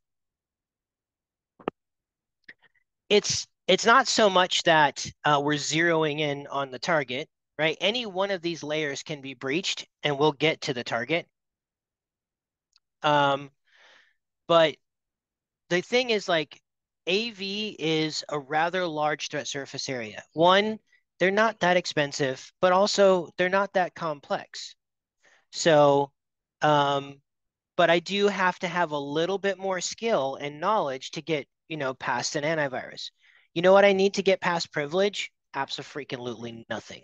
it's not so much that we're zeroing in on the target, right? Any one of these layers can be breached and we'll get to the target. But the thing is, like, AV is a rather large threat surface area. One, they're not that expensive, but also they're not that complex. So, um, but I do have to have a little bit more skill and knowledge to get, past an antivirus. You know what I need to get past privilege? Absolutely nothing.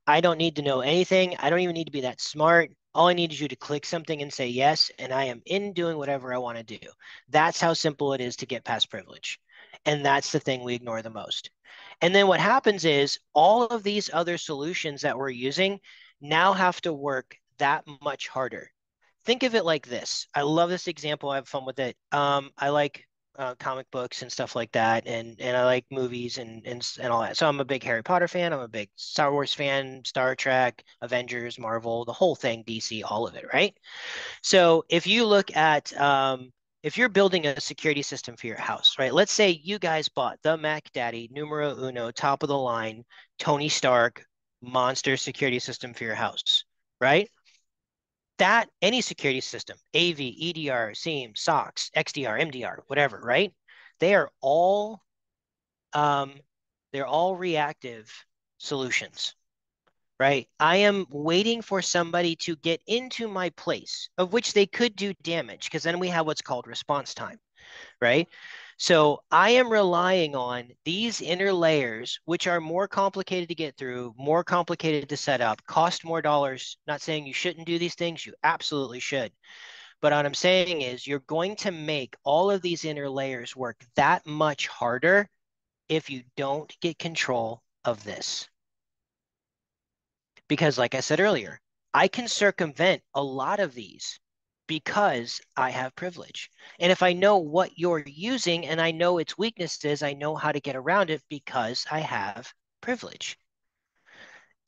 I don't need to know anything. I don't even need to be that smart. All I need is you to click something and say yes, and I am in doing whatever I want to do. That's how simple it is to get past privilege. And that's the thing we ignore the most. And then what happens is all of these other solutions that we're using now have to work that much harder. Think of it like this. I love this example. I have fun with it. I like comic books and stuff like that, and I like movies and all that. So I'm a big Harry Potter fan. I'm a big Star Wars fan, Star Trek, Avengers, Marvel, the whole thing, DC, all of it, right? So if you look at if you're building a security system for your house, right? Let's say you guys bought the Mac Daddy numero uno, top of the line, Tony Stark monster security system for your house, right? That any security system, AV, EDR, SIEM, SOCs, XDR, MDR, whatever, right? They are all um, they're all reactive solutions, right? I am waiting for somebody to get into my place, of which they could do damage, because then we have what's called response time, right? So I am relying on these inner layers, which are more complicated to get through, more complicated to set up, cost more dollars. Not saying you shouldn't do these things, you absolutely should. But what I'm saying is you're going to make all of these inner layers work that much harder if you don't get control of this. Because, like I said earlier, I can circumvent a lot of these because I have privilege. And if I know what you're using and I know its weaknesses, I know how to get around it because I have privilege.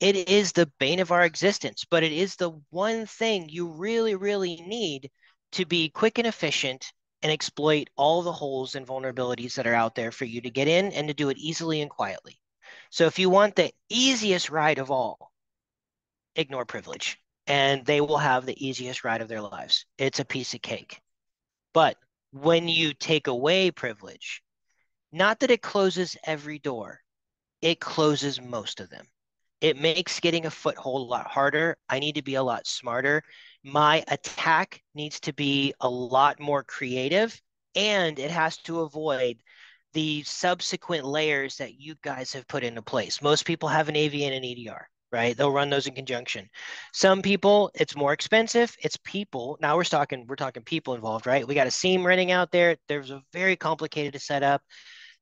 It is the bane of our existence, but it is the one thing you really, really need to be quick and efficient and exploit all the holes and vulnerabilities that are out there for you to get in and to do it easily and quietly. So if you want the easiest ride of all, ignore privilege and they will have the easiest ride of their lives. It's a piece of cake. But when you take away privilege, not that it closes every door, it closes most of them. It makes getting a foothold a lot harder. I need to be a lot smarter. My attack needs to be a lot more creative, and it has to avoid the subsequent layers that you guys have put into place. Most people have an AV and an EDR, right? They'll run those in conjunction. Some people, it's more expensive. It's people. Now we're talking people involved, right? We got a SIEM running out there. There's a very complicated to set up.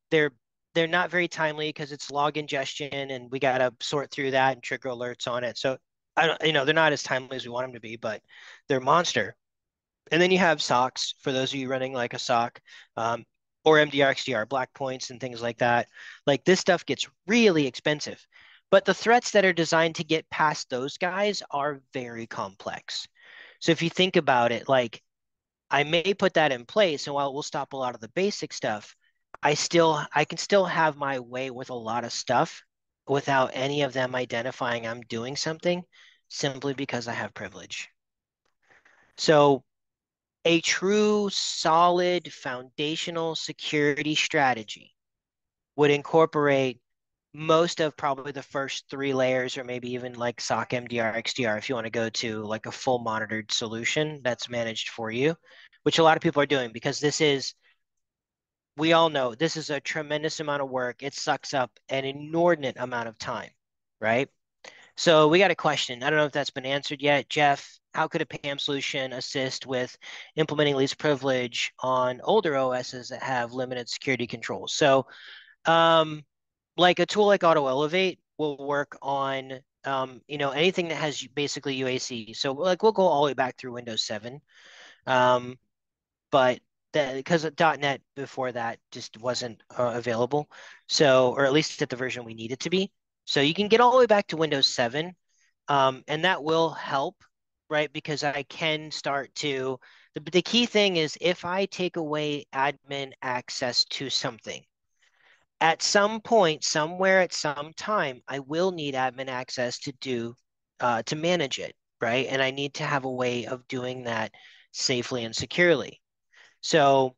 They're they're not very timely because it's log ingestion and we got to sort through that and trigger alerts on it. So I don't, they're not as timely as we want them to be, but they're monster. And then you have SOCs for those of you running like a SOC, or MDR, XDR, black points and things like that. Like this stuff gets really expensive, but the threats that are designed to get past those guys are very complex. So if you think about it, like I may put that in place, and while it will stop a lot of the basic stuff, I can still have my way with a lot of stuff without any of them identifying I'm doing something simply because I have privilege. So a true solid foundational security strategy would incorporate most of probably the first three layers, or maybe even like SOC, MDR, XDR, if you want to go to like a full monitored solution that's managed for you, which a lot of people are doing because we all know this is a tremendous amount of work. It sucks up an inordinate amount of time, right? So we got a question. I don't know if that's been answered yet. Jeff, how could a PAM solution assist with implementing least privilege on older OSs that have limited security controls? So um, like a tool like Auto Elevate will work on anything that has basically UAC. So like we'll go all the way back through Windows 7. Um, but because .NET before that just wasn't available. So, or at least at the version we need it to be. So you can get all the way back to Windows 7, and that will help, right? Because I can start to, the key thing is if I take away admin access to something, at some point, somewhere at some time, I will need admin access to manage it, right? And I need to have a way of doing that safely and securely. So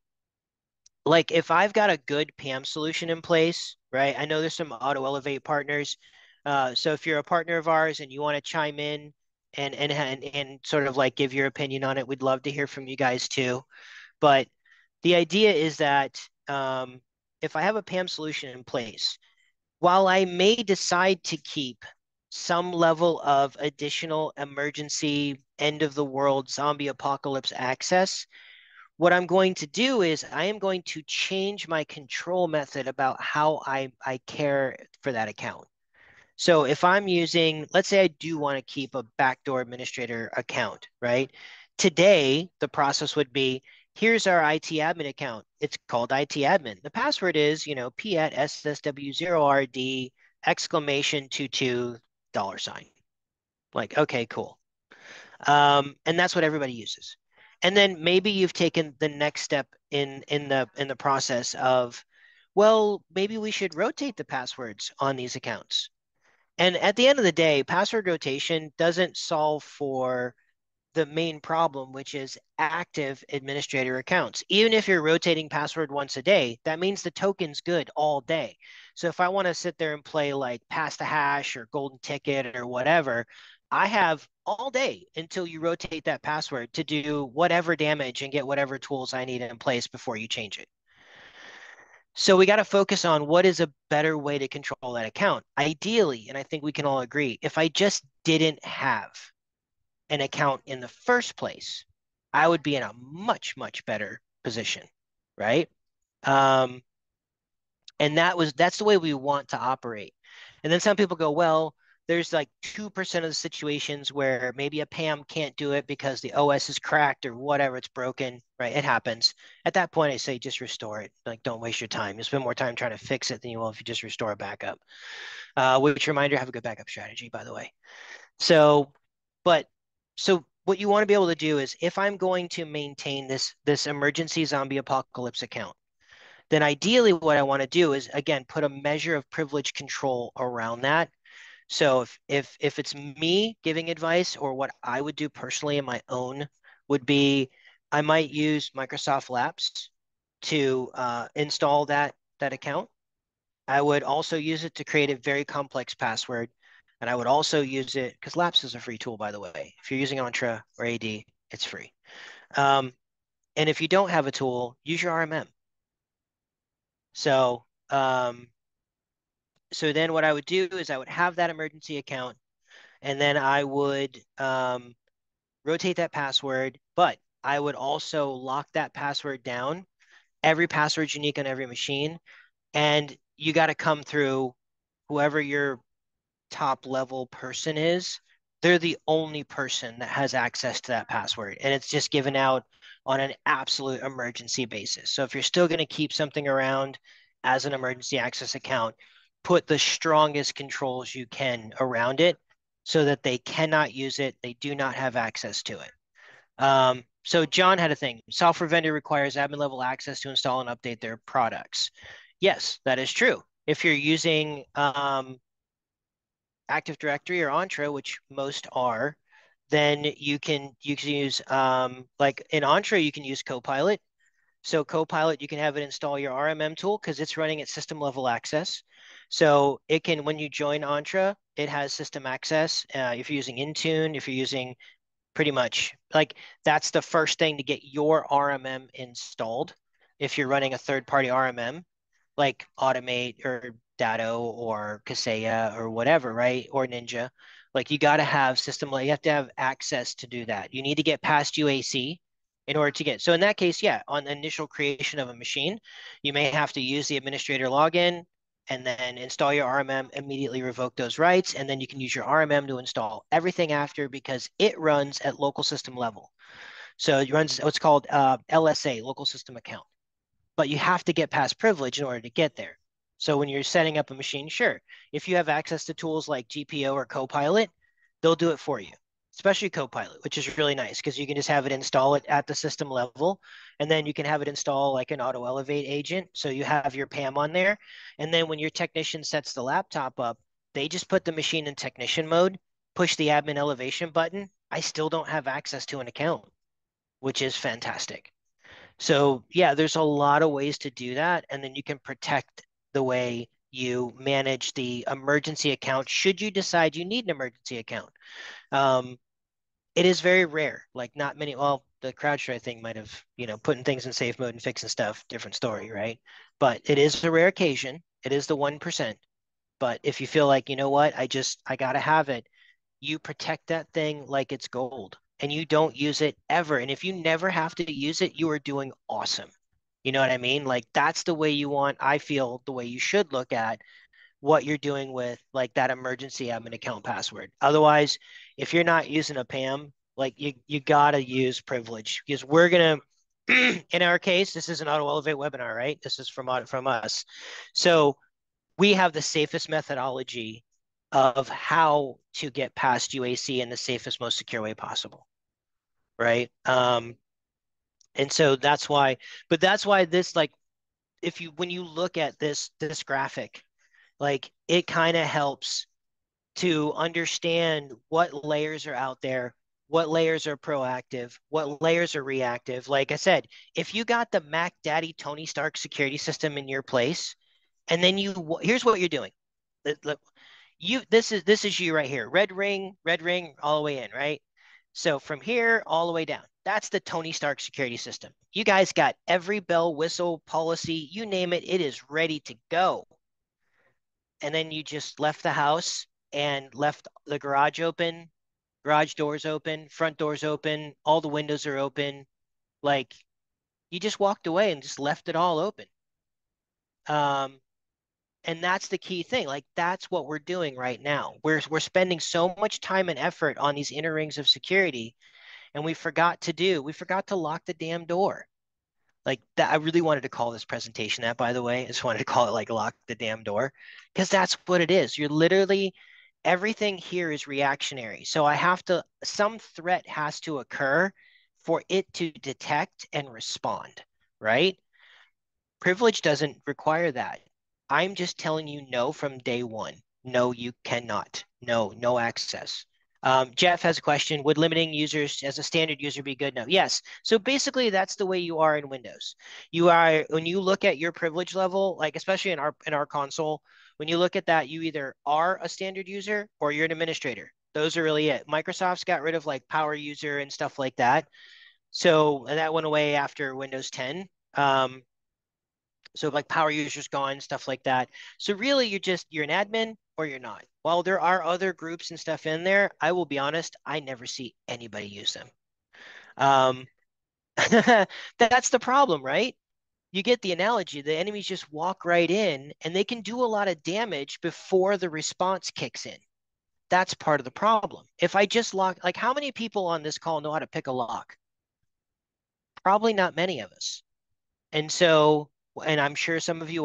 like if I've got a good PAM solution in place, right? I know there's some Auto Elevate partners. So if you're a partner of ours and you want to chime in and sort of like give your opinion on it, we'd love to hear from you guys too. But the idea is that if I have a PAM solution in place, while I may decide to keep some level of additional emergency end of the world zombie apocalypse access, what I'm going to do is I am going to change my control method about how I care for that account. So if I'm using, let's say I do want to keep a backdoor administrator account, right? Today, the process would be, here's our IT admin account. It's called IT admin. The password is, P at SSW0RD exclamation 22 dollar sign. Like, okay, cool. And that's what everybody uses. And then maybe you've taken the next step in the process of, well, maybe we should rotate the passwords on these accounts. And at the end of the day, password rotation doesn't solve for the main problem, which is active administrator accounts. Even if you're rotating password once a day, that means the token's good all day. So if I want to sit there and play like pass the hash or golden ticket or whatever, I have all day until you rotate that password to do whatever damage and get whatever tools I need in place before you change it. So we got to focus on what is a better way to control that account. Ideally, and I think we can all agree, if I just didn't have an account in the first place, I would be in a much, much better position, right? Um, and that's the way we want to operate. And then some people go, well, there's like 2% of the situations where maybe a PAM can't do it because the OS is cracked or whatever, it's broken, right? It happens. At that point, I say just restore it. Like, don't waste your time. You spend more time trying to fix it than you will if you just restore a backup. Which reminder, have a good backup strategy, by the way. So, but so what you want to be able to do is if I'm going to maintain this emergency zombie apocalypse account, then ideally what I want to do is again put a measure of privilege control around that. So if it's me giving advice or what I would do personally in my own would be I might use Microsoft Laps to install that account. I would also use it to create a very complex password. And I would also use it because Laps is a free tool, by the way. If you're using Entra or AD, it's free. Um, and if you don't have a tool, use your RMM. So, so then what I would do is I would have that emergency account, and then I would rotate that password, but I would also lock that password down. Every password's unique on every machine, and you got to come through whoever your top level person is, they're the only person that has access to that password. And it's just given out on an absolute emergency basis. So if you're still going to keep something around as an emergency access account, put the strongest controls you can around it so that they cannot use it. They do not have access to it. So John had a thing. Software vendor requires admin level access to install and update their products. Yes, that is true. If you're using Active Directory or Entra, which most are, then you can use like in Entra you can use Copilot. So Copilot you can have it install your RMM tool because it's running at system level access. So it can when you join Entra, it has system access. If you're using Intune, if you're using pretty much like that's the first thing to get your RMM installed. If you're running a third party RMM, like Automate or Datto or Kaseya or whatever, right? Or Ninja. Like you got to have system, you have to have access to do that. You need to get past UAC in order to get. So in that case, yeah, on the initial creation of a machine, you may have to use the administrator login and then install your RMM, immediately revoke those rights, and then you can use your RMM to install everything after because it runs at local system level. So it runs what's called LSA, local system account, but you have to get past privilege in order to get there. So when you're setting up a machine, sure, if you have access to tools like GPO or Copilot, they'll do it for you, especially Copilot, which is really nice because you can just have it install it at the system level, and then you can have it install like an Auto Elevate agent. So you have your PAM on there, and then when your technician sets the laptop up, they just put the machine in technician mode, push the admin elevation button. I still don't have access to an account, which is fantastic. So yeah, there's a lot of ways to do that. And then you can protect the way you manage the emergency account should you decide you need an emergency account. Um, it is very rare. Like not many, well, the CrowdStrike thing might have, putting things in safe mode and fixing stuff, different story, right? But it is a rare occasion. It is the 1%. But if you feel like, you know what, I gotta have it, you protect that thing like it's gold and you don't use it ever. And if you never have to use it, you are doing awesome. You know what I mean? Like that's the way you want, I feel the way you should look at what you're doing with like that emergency admin account password. Otherwise, if you're not using a PAM, like you gotta use privilege because we're gonna in our case, this is an Auto Elevate webinar, right? This is from us. So we have the safest methodology of how to get past UAC in the safest, most secure way possible, right? And so that's why this like if you when you look at this graphic, like it kind of helps to understand what layers are out there, what layers are proactive, what layers are reactive. Like I said, if you got the Mac Daddy Tony Stark security system in your place, and then here's what you're doing. This is you right here. Red ring all the way in, right? So from here all the way down. That's the Tony Stark security system. You guys got every bell, whistle, policy, you name it, it is ready to go. And then you just left the house and left the garage open, garage doors open, front doors open, all the windows are open. Like you just walked away and just left it all open. Um, and that's the key thing. Like that's what we're doing right now. We're spending so much time and effort on these inner rings of security, and we forgot to lock the damn door. Like that, I really wanted to call this presentation that, by the way. I just wanted to call it like lock the damn door because that's what it is. You're literally, everything here is reactionary. So some threat has to occur for it to detect and respond, right? Privilege doesn't require that. I'm just telling you no from day one. No, you cannot. No, no access. Jeff has a question. Would limiting users as a standard user be good? No. Yes. So basically, that's the way you are in Windows. You are when you look at your privilege level, like especially in our console, when you look at that, you either are a standard user or you're an administrator. Those are really it. Microsoft's got rid of like power user and stuff like that. So and that went away after Windows 10. So like power users gone, stuff like that. So really you're an admin or you're not. While there are other groups and stuff in there, I will be honest, I never see anybody use them. Um, that's the problem, right? You get the analogy. The enemies just walk right in and they can do a lot of damage before the response kicks in. That's part of the problem. If I just lock, like how many people on this call know how to pick a lock? Probably not many of us. And so, and I'm sure some of you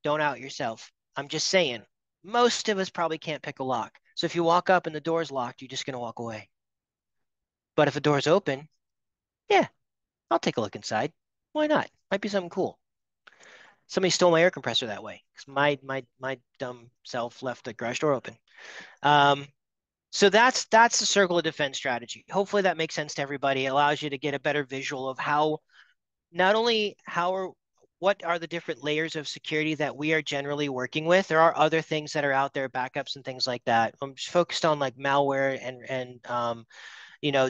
don't out yourself. I'm just saying, most of us probably can't pick a lock. So if you walk up and the door's locked, you're just going to walk away. But if the door's open, yeah, I'll take a look inside. Why not? Might be something cool. Somebody stole my air compressor that way because my dumb self left the garage door open. Um, so that's the circle of defense strategy. Hopefully that makes sense to everybody. It allows you to get a better visual of how not only what are the different layers of security that we are generally working with. There are other things that are out there, backups and things like that. I'm just focused on like malware and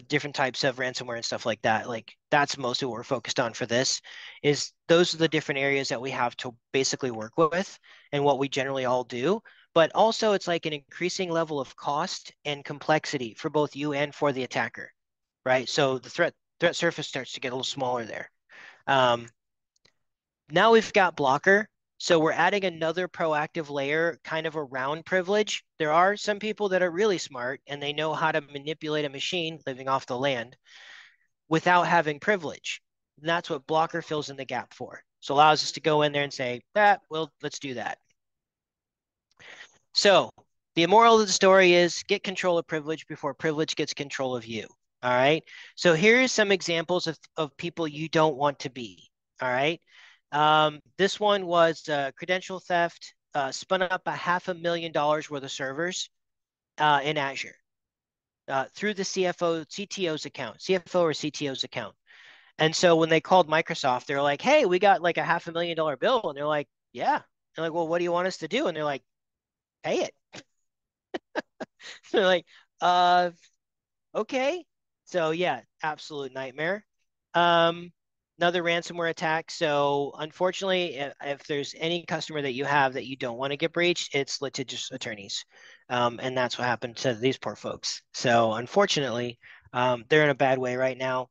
different types of ransomware and stuff like that. Like that's mostly what we're focused on for this. Is those are the different areas that we have to basically work with and what we generally all do. But also, it's like an increasing level of cost and complexity for both you and for the attacker, right? So the threat surface starts to get a little smaller there. Um, Now we've got blocker. So we're adding another proactive layer kind of around privilege. There are some people that are really smart and they know how to manipulate a machine living off the land without having privilege. And that's what blocker fills in the gap for. So allows us to go in there and say, well, let's do that. So the moral of the story is get control of privilege before privilege gets control of you. All right. So here's some examples of people you don't want to be. All right. This one was credential theft, spun up $500,000 worth of servers in Azure through the CTO's account, CFO or CTO's account. And so when they called Microsoft, they're like, "Hey, we got like a $500,000 bill," and they're like, "Yeah." They're like, "Well, what do you want us to do?" And they're like, "Pay it." They're like, "Uh, okay." So yeah, absolute nightmare. Um, Another ransomware attack. So unfortunately, if there's any customer that you have that you don't want to get breached, it's litigious attorneys. And that's what happened to these poor folks. So unfortunately, they're in a bad way right now.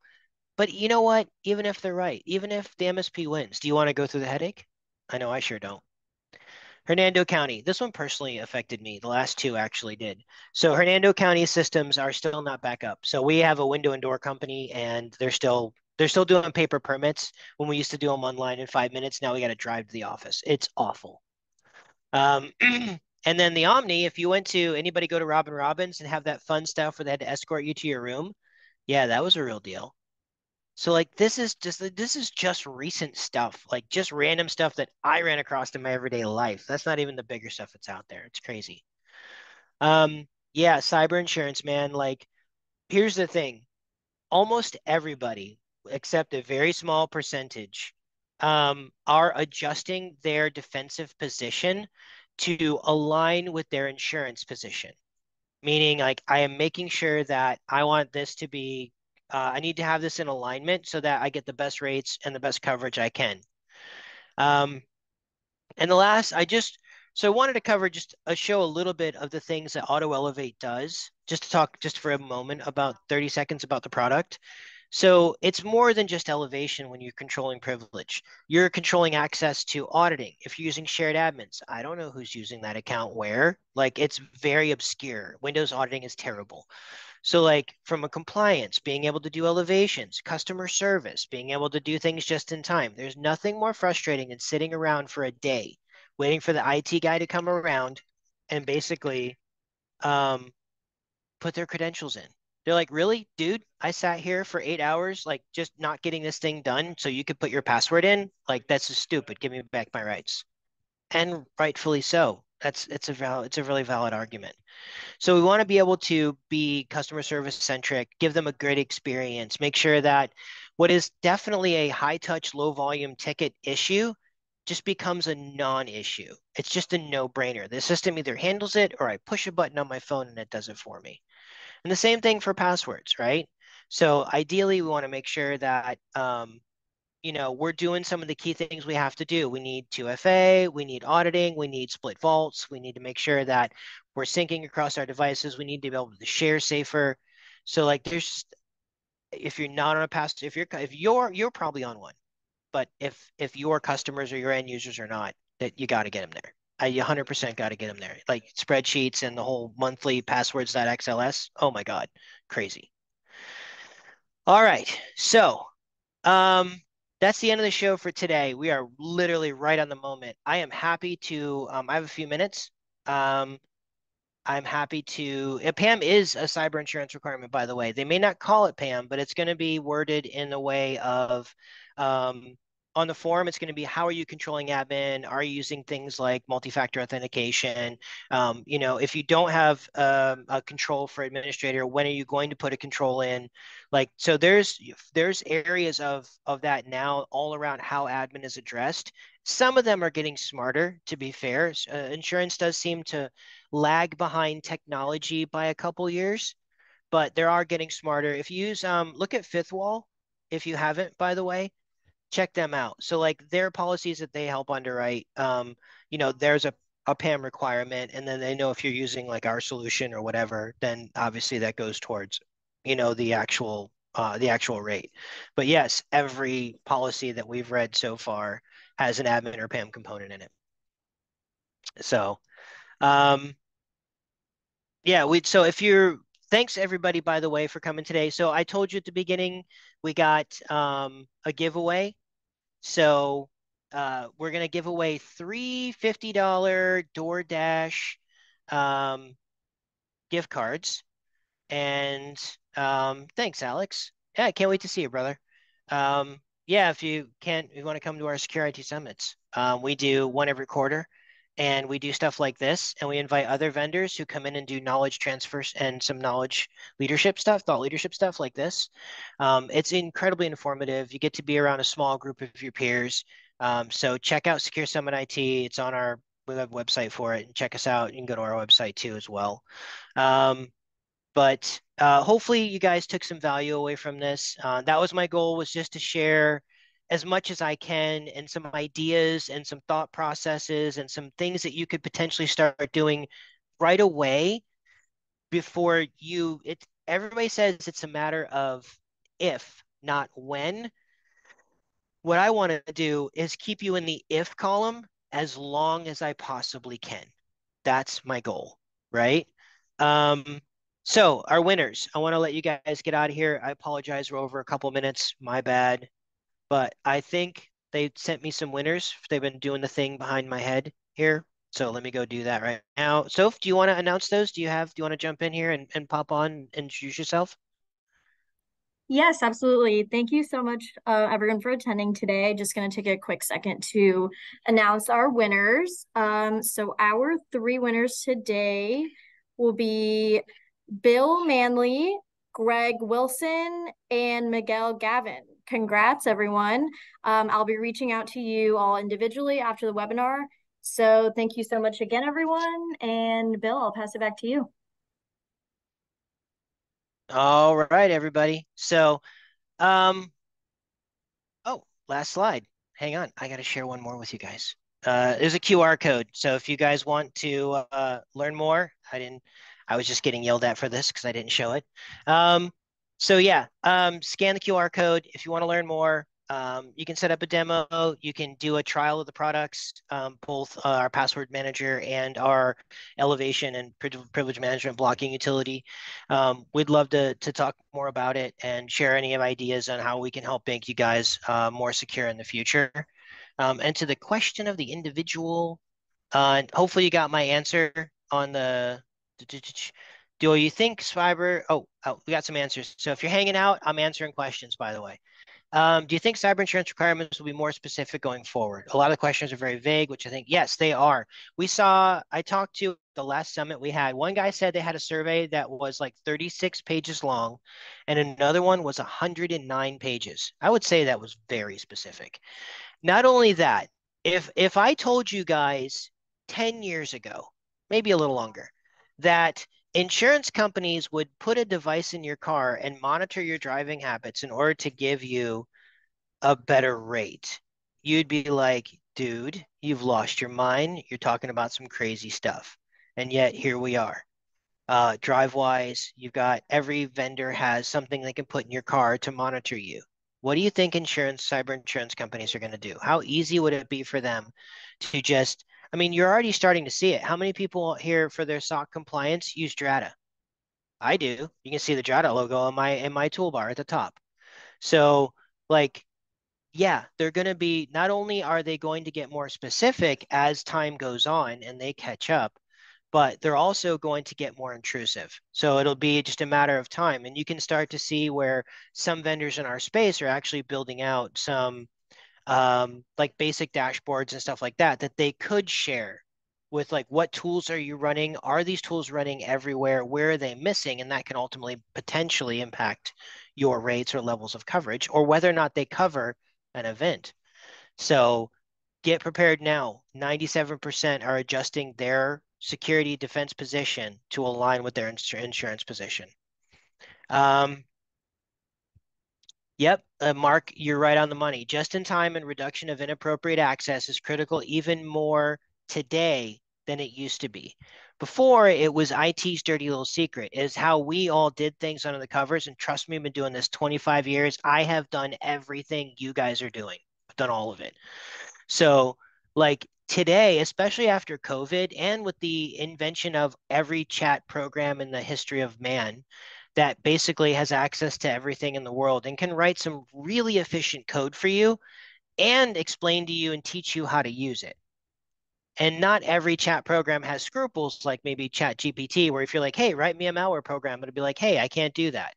But you know what? Even if they're right, even if the MSP wins, do you want to go through the headache? I know I sure don't. Hernando County. This one personally affected me. The last two actually did. So Hernando County systems are still not back up. So we have a window and door company, and they're still doing paper permits. When we used to do them online in 5 minutes, now we got to drive to the office. It's awful. Um, and then the Omni, if you went to anybody go to Robin Robbins and have that fun stuff where they had to escort you to your room, yeah, that was a real deal. So like this is just recent stuff, like just random stuff that I ran across in my everyday life. That's not even the bigger stuff that's out there. It's crazy. Yeah, cyber insurance, man. Like, here's the thing. Almost everybody, except a very small percentage, are adjusting their defensive position to align with their insurance position. Meaning, like, I am making sure that I want this to be, I need to have this in alignment so that I get the best rates and the best coverage I can. Um, and the last, so I wanted to cover just show a little bit of the things that Auto Elevate does, just to talk just for a moment about 30 seconds about the product. So it's more than just elevation when you're controlling privilege. You're controlling access to auditing. If you're using shared admins, I don't know who's using that account where. Like, it's very obscure. Windows auditing is terrible. So, like, from a compliance, being able to do elevations, customer service, being able to do things just in time. There's nothing more frustrating than sitting around for a day waiting for the IT guy to come around and basically um, put their credentials in. They're like, really, dude? I sat here for 8 hours, like just not getting this thing done so you could put your password in? Like, that's just stupid. Give me back my rights. And rightfully so. It's a really valid argument. So we want to be able to be customer service centric, give them a great experience, make sure that what is definitely a high touch, low volume ticket issue just becomes a non-issue. It's just a no-brainer. The system either handles it or I push a button on my phone and it does it for me. And the same thing for passwords, right? So ideally, we want to make sure that we're doing some of the key things we have to do. We need 2FA, we need auditing, we need split vaults, we need to make sure that we're syncing across our devices. We need to be able to share safer. So like if you're not on a pass, if you're probably on one, but if your customers or your end users are not, that you got to get them there. I 100% got to get them there. Like spreadsheets and the whole monthly passwords.xls. Oh my God, crazy. All right. So um, that's the end of the show for today. We are literally right on the moment. I am happy to, I have a few minutes. Um, I'm happy to. PAM is a cyber insurance requirement, by the way. They may not call it PAM, but it's going to be worded in the way of um, on the form, it's going to be how are you controlling admin? Are you using things like multi-factor authentication? If you don't have a control for administrator, when are you going to put a control in? Like, so there's areas of that now all around how admin is addressed. Some of them are getting smarter, to be fair. Insurance does seem to lag behind technology by a couple years, but they are getting smarter. If you use look at Fifth Wall, if you haven't, by the way, check them out. So like their policies that they help underwrite, there's a PAM requirement, and then they know if you're using like our solution or whatever, then obviously that goes towards, the actual rate. But yes, every policy that we've read so far has an admin or PAM component in it. So um, yeah, so if you're thanks everybody by the way for coming today. So I told you at the beginning we got a giveaway. So we're gonna give away three $50 DoorDash um, gift cards. And thanks, Alex. Yeah, I can't wait to see you, brother. Yeah, if you want to come to our Secure IT summits, we do one every quarter, and we do stuff like this, and we invite other vendors who come in and do knowledge transfers and some knowledge leadership stuff, thought leadership stuff like this. It's incredibly informative. You get to be around a small group of your peers. So check out Secure Summit IT. It's on our we have a website for it, and check us out. You can go to our website too as well. But hopefully you guys took some value away from this. That was my goal, was just to share as much as I can and some ideas and some thought processes and some things that you could potentially start doing right away before everybody says it's a matter of if, not when. What I want to do is keep you in the if column as long as I possibly can. That's my goal, right? Um, so our winners, I want to let you guys get out of here. I apologize, we're over a couple minutes, my bad. But I think they sent me some winners. They've been doing the thing behind my head here. So let me go do that right now. Soph, do you want to announce those? Do you want to jump in here and pop on and introduce yourself? Yes, absolutely. Thank you so much, everyone, for attending today. Just going to take a quick second to announce our winners. So our three winners today will be Bill Manley, Greg Wilson, and Miguel Gavin. Congrats, everyone. I'll be reaching out to you all individually after the webinar. So thank you so much again, everyone. And Bill, I'll pass it back to you. All right, everybody. So, um, oh, last slide. Hang on. I got to share one more with you guys. There's a QR code. So if you guys want to learn more, I was just getting yelled at for this because I didn't show it. So yeah, scan the QR code if you want to learn more. You can set up a demo. You can do a trial of the products, both our password manager and our elevation and privilege management blocking utility. We'd love to talk more about it and share any of ideas on how we can help make you guys more secure in the future. And to the question of the individual, hopefully you got my answer on the. Do you think cyber? Oh, we got some answers. So if you're hanging out, I'm answering questions, by the way. Do you think cyber insurance requirements will be more specific going forward? A lot of the questions are very vague, which I think, yes, they are. I talked to the last summit we had. One guy said they had a survey that was like 36 pages long, and another one was 109 pages. I would say that was very specific. Not only that, if I told you guys 10 years ago, maybe a little longer, that insurance companies would put a device in your car and monitor your driving habits in order to give you a better rate, you'd be like, dude, you've lost your mind. You're talking about some crazy stuff. And yet here we are. DriveWise, you've got every vendor has something they can put in your car to monitor you. What do you think cyber insurance companies are going to do? How easy would it be for them to just, I mean, you're already starting to see it. How many people here for their SOC compliance use Drata? I do. You can see the Drata logo in my toolbar at the top. So, like, yeah, they're going to be, not only are they going to get more specific as time goes on and they catch up, but they're also going to get more intrusive. So it'll be just a matter of time. And you can start to see where some vendors in our space are actually building out some like basic dashboards and stuff like that that they could share with, like, what tools are you running? Are these tools running everywhere? Where are they missing? And that can ultimately potentially impact your rates or levels of coverage or whether or not they cover an event. So get prepared now. 97% are adjusting their security defense position to align with their insurance position. Um, Yep, Mark, you're right on the money. Just in time and reduction of inappropriate access is critical even more today than it used to be. Before, it was IT's dirty little secret, is how we all did things under the covers. And trust me, I've been doing this 25 years. I have done everything you guys are doing. I've done all of it. So, like today, especially after COVID and with the invention of every chat program in the history of man that basically has access to everything in the world and can write some really efficient code for you and explain to you and teach you how to use it. And not every chat program has scruples like maybe Chat GPT, where if you're like, hey, write me a malware program, it'll be like, hey, I can't do that.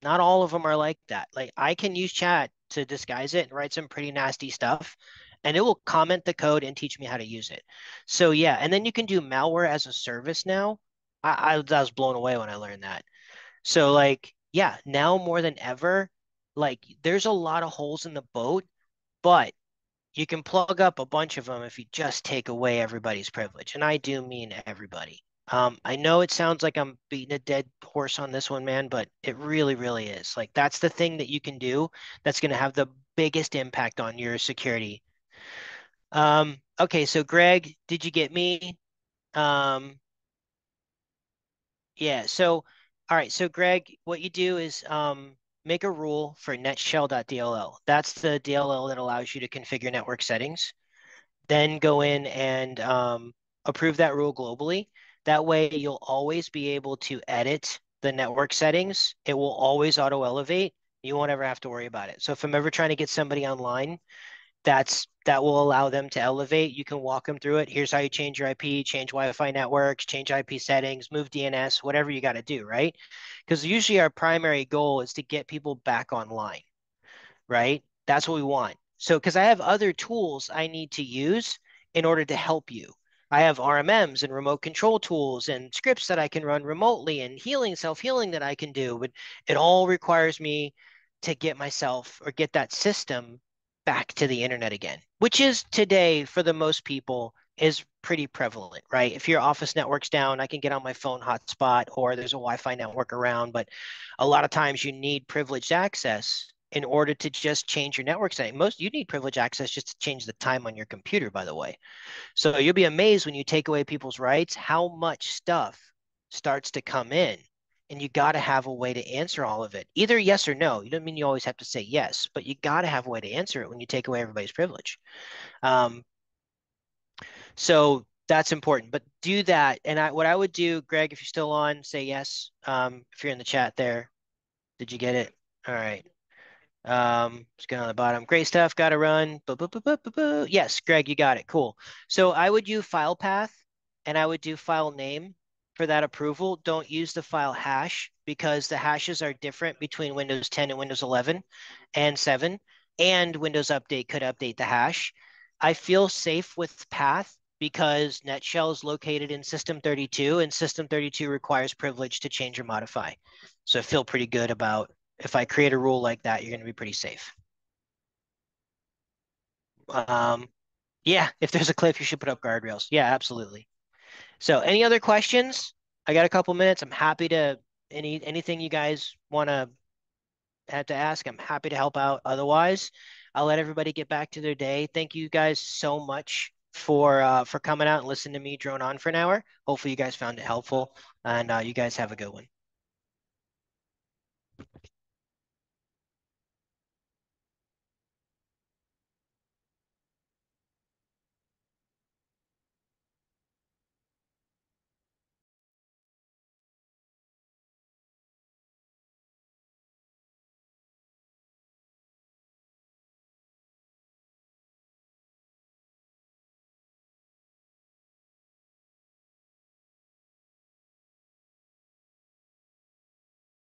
Not all of them are like that. Like I can use chat to disguise it and write some pretty nasty stuff. and it will comment the code and teach me how to use it. So yeah, and then you can do malware as a service now. I was blown away when I learned that. So like, yeah, now more than ever, like there's a lot of holes in the boat, but you can plug up a bunch of them if you just take away everybody's privilege. And I do mean everybody. I know it sounds like I'm beating a dead horse on this one, man, but it really, really is. Like that's the thing that you can do that's going to have the biggest impact on your security. Okay, so Greg, did you get me? Um, yeah, so all right, so Greg, what you do is make a rule for netshell.dll. That's the DLL that allows you to configure network settings. Then go in and approve that rule globally. That way, you'll always be able to edit the network settings. It will always auto elevate. You won't ever have to worry about it. So if I'm ever trying to get somebody online, that will allow them to elevate. You can walk them through it. Here's how you change your IP, change Wi-Fi networks, change IP settings, move DNS, whatever you got to do, right? Because usually our primary goal is to get people back online, right? That's what we want. So, because I have other tools I need to use in order to help you. I have RMMs and remote control tools and scripts that I can run remotely and healing, self-healing that I can do. But it all requires me to get myself or get that system back to the internet again, which is today for the most people is pretty prevalent, right? If your office network's down, I can get on my phone hotspot or there's a Wi-Fi network around, but a lot of times you need privileged access in order to just change your network setting. Most you need privileged access just to change the time on your computer, by the way. So you'll be amazed when you take away people's rights, how much stuff starts to come in. And you got to have a way to answer all of it. Either yes or no. You don't mean you always have to say yes, but you got to have a way to answer it when you take away everybody's privilege. Um, so that's important. But do that. And what I would do, Greg, if you're still on, say yes. If you're in the chat there, did you get it? All right. Just going on the bottom. Great stuff. Got to run. Yes, Greg, you got it. Cool. So I would do file path and I would do file name for that approval. Don't use the file hash because the hashes are different between Windows 10 and Windows 11 and 7, and Windows Update could update the hash. I feel safe with path because NetShell is located in System 32 and System 32 requires privilege to change or modify. So I feel pretty good about if I create a rule like that, you're going to be pretty safe. Um, yeah, if there's a cliff, you should put up guardrails. Yeah, absolutely. So any other questions? I got a couple minutes. I'm happy to anything you guys want to have to ask. I'm happy to help out. Otherwise, I'll let everybody get back to their day. Thank you guys so much for coming out and listening to me drone on for an hour. Hopefully you guys found it helpful, and you guys have a good one.